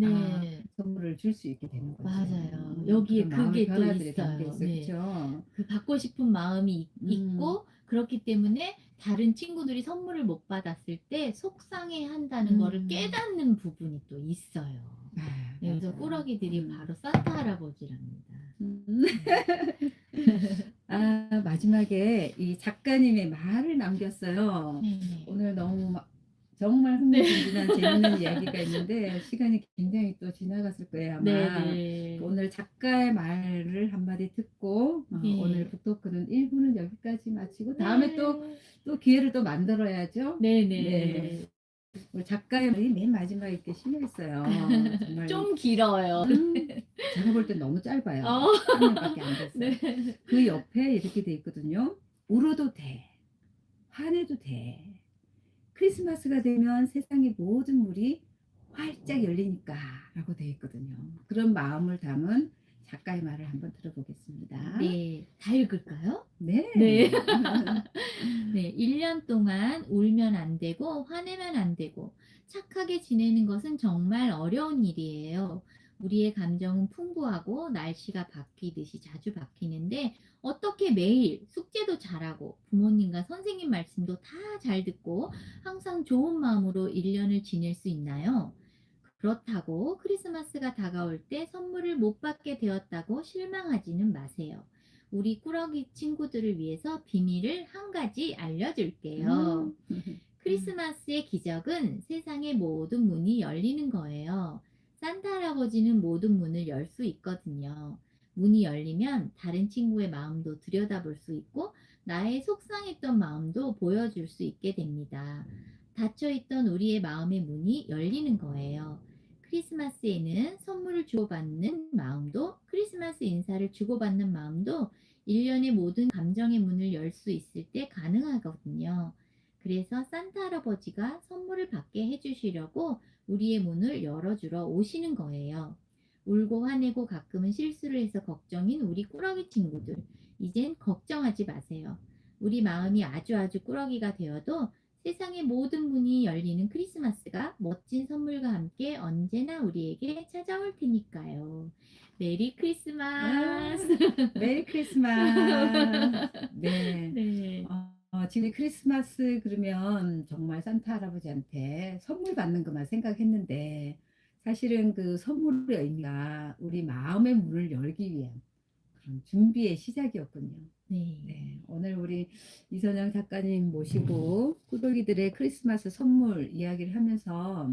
선물을 줄 수 있게 되는 거죠. 맞아요. 여기에 그게 또 있어요. 네. 그렇죠. 그 받고 싶은 마음이 있고, 그렇기 때문에 다른 친구들이 선물을 못 받았을 때 속상해 한다는 거를 깨닫는 부분이 또 있어요. 네, 그래서 꾸러기들이 바로 산타 할아버지랍니다. 마지막에 이 작가님의 말을 남겼어요. 오늘 너무 정말 네. 흥미진진한 재밌는 이야기가 있는데 시간이 굉장히 또 지나갔을 거예요, 아마. 오늘 작가의 말을 한마디 듣고 오늘 북토크는 1부는 여기까지 마치고 다음에 또 기회를 또 만들어야죠. 네네. 우리 작가의 말이 맨 마지막에 이렇게 실려 있어요. 정말 좀 길어요. 제가 볼 땐 너무 짧아요. 3년밖에 안 됐어요. 그 옆에 이렇게 돼 있거든요. 울어도 돼. 화내도 돼. 크리스마스가 되면 세상의 모든 문이 활짝 열리니까 라고 되어 있거든요. 그런 마음을 담은 작가의 말을 한번 들어보겠습니다. 네. 다 읽을까요? 네. 네. 네. 1년 동안 울면 안 되고 화내면 안 되고 착하게 지내는 것은 정말 어려운 일이에요. 우리의 감정은 풍부하고 날씨가 바뀌듯이 자주 바뀌는데, 어떻게 매일 숙제도 잘하고 부모님과 선생님 말씀도 다 잘 듣고 항상 좋은 마음으로 1년을 지낼 수 있나요? 그렇다고 크리스마스가 다가올 때 선물을 못 받게 되었다고 실망하지는 마세요. 우리 꾸러기 친구들을 위해서 비밀을 한 가지 알려줄게요. 음. 크리스마스의 기적은 세상의 모든 문이 열리는 거예요. 산타 할아버지는 모든 문을 열 수 있거든요. 문이 열리면 다른 친구의 마음도 들여다볼 수 있고 나의 속상했던 마음도 보여줄 수 있게 됩니다. 닫혀있던 우리의 마음의 문이 열리는 거예요. 크리스마스에는 선물을 주고받는 마음도 크리스마스 인사를 주고받는 마음도 일련의 모든 감정의 문을 열 수 있을 때 가능하거든요. 그래서 산타 할아버지가 선물을 받게 해주시려고 우리의 문을 열어주러 오시는 거예요. 울고 화내고 가끔은 실수를 해서 걱정인 우리 꾸러기 친구들, 이젠 걱정하지 마세요. 우리 마음이 아주 꾸러기가 되어도 세상의 모든 문이 열리는 크리스마스가 멋진 선물과 함께 언제나 우리에게 찾아올 테니까요. 메리 아, 크리스마스! 메리 크리스마스. 네. 네. 지금 크리스마스 그러면 정말 산타 할아버지한테 선물 받는 것만 생각했는데 사실은 그 선물의 의미가 우리 마음의 문을 열기 위한 그런 준비의 시작이었군요. 네. 네, 오늘 우리 이선영 작가님 모시고 꾸러기들의 크리스마스 선물 이야기를 하면서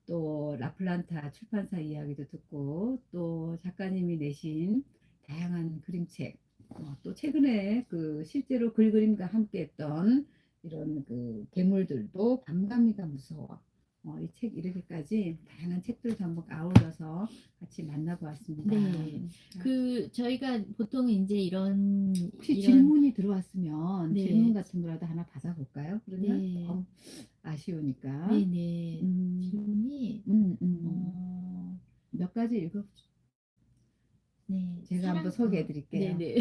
또 라플란타 출판사 이야기도 듣고 또 작가님이 내신 다양한 그림책 또 최근에 그 실제로 글그림과 함께 했던 이런 그 괴물들도 밤감이가 무서워 이 책 이렇게까지 다양한 책들도 한번 아울러서 같이 만나보았습니다. 네. 저희가 보통 이제 혹시 질문이 들어왔으면 네. 질문 같은 거라도 하나 받아볼까요? 그러면 네. 아쉬우니까. 네네. 음, 질문이, 몇 가지 읽어 네. 제가 한번 소개해 드릴게요. 네네.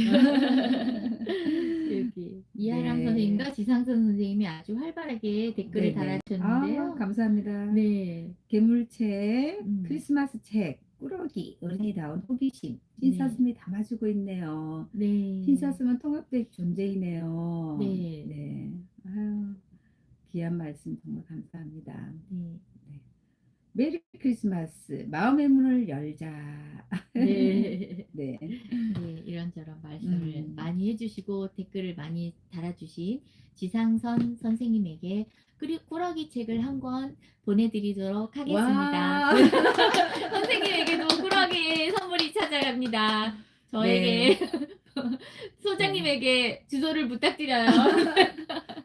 여기 이하람 네. 선생님과 지상선 선생님이 아주 활발하게 댓글을 네네. 달아주셨는데요. 감사합니다. 네. 괴물책, 음. 크리스마스 책, 꾸러기, 어린이다운 호기심, 흰사슴이 담아주고 있네요. 네. 흰사슴은 통합된 존재이네요. 네. 네. 아유, 귀한 말씀 정말 감사합니다. 네. 메리 크리스마스, 마음의 문을 열자. 네. 네. 네, 이런저런 말씀을 음. 많이 해주시고 댓글을 많이 달아주신 지상선 선생님에게 꾸러기 책을 한 권 보내드리도록 하겠습니다. 와. 선생님에게도 꾸러기 선물이 찾아갑니다. 저에게 소장님에게 주소를 부탁드려요.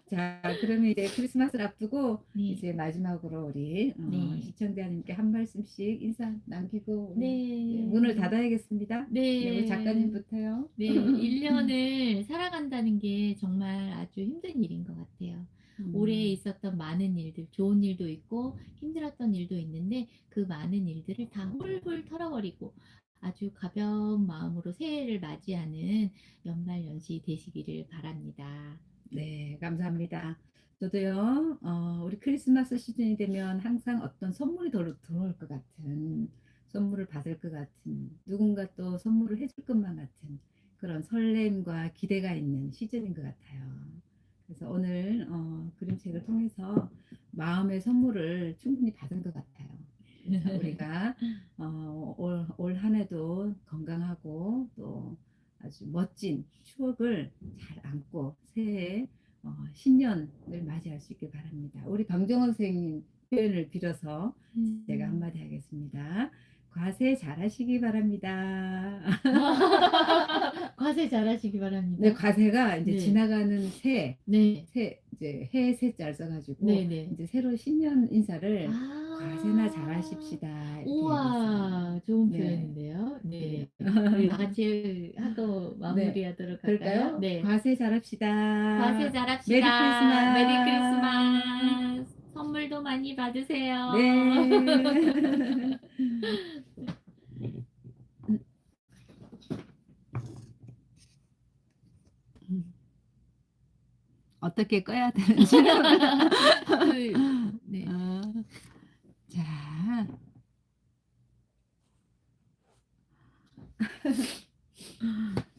자, 그러면 이제 크리스마스를 앞두고 네. 이제 마지막으로 우리 네. 시청자님께 한 말씀씩 인사 남기고 네. 문을 닫아야겠습니다. 네, 우리 네. 작가님부터요. 네, 1년을 살아간다는 게 정말 아주 힘든 일인 것 같아요. 올해 있었던 많은 일들, 좋은 일도 있고 힘들었던 일도 있는데 그 많은 일들을 다 훌훌 털어버리고 아주 가벼운 마음으로 새해를 맞이하는 연말연시 되시기를 바랍니다. 네, 감사합니다. 저도요, 우리 크리스마스 시즌이 되면 항상 어떤 선물이 들어올 것 같은, 선물을 받을 것 같은, 누군가 또 선물을 해줄 것만 같은 그런 설렘과 기대가 있는 시즌인 것 같아요. 그래서 오늘 그림책을 통해서 마음의 선물을 충분히 받은 것 같아요. 그래서 우리가 올 한 해도 건강하고 또 아주 멋진 추억을 잘 안고 새해 신년을 맞이할 수 있길 바랍니다. 우리 강정원 선생님 표현을 빌어서 제가 한마디 하겠습니다. 과세 잘하시기 바랍니다. 과세 잘하시기 바랍니다. 네, 과세가 이제 네. 지나가는 네. 이제 해 새잘 써가지고 네네. 이제 새로 신년 인사를 아. 과세나 잘하십시다. 이렇게 우와, 좋은 네. 표현인데요. 네. 네. 우리 다 같이 하고 마무리하도록 할까요? 그럴까요? 네. 과세 잘합시다. 과세 잘합시다. 메리 크리스마스. 메리 크리스마스. 선물도 많이 받으세요. 네. 어떻게 꺼야 되는지. 네. 자.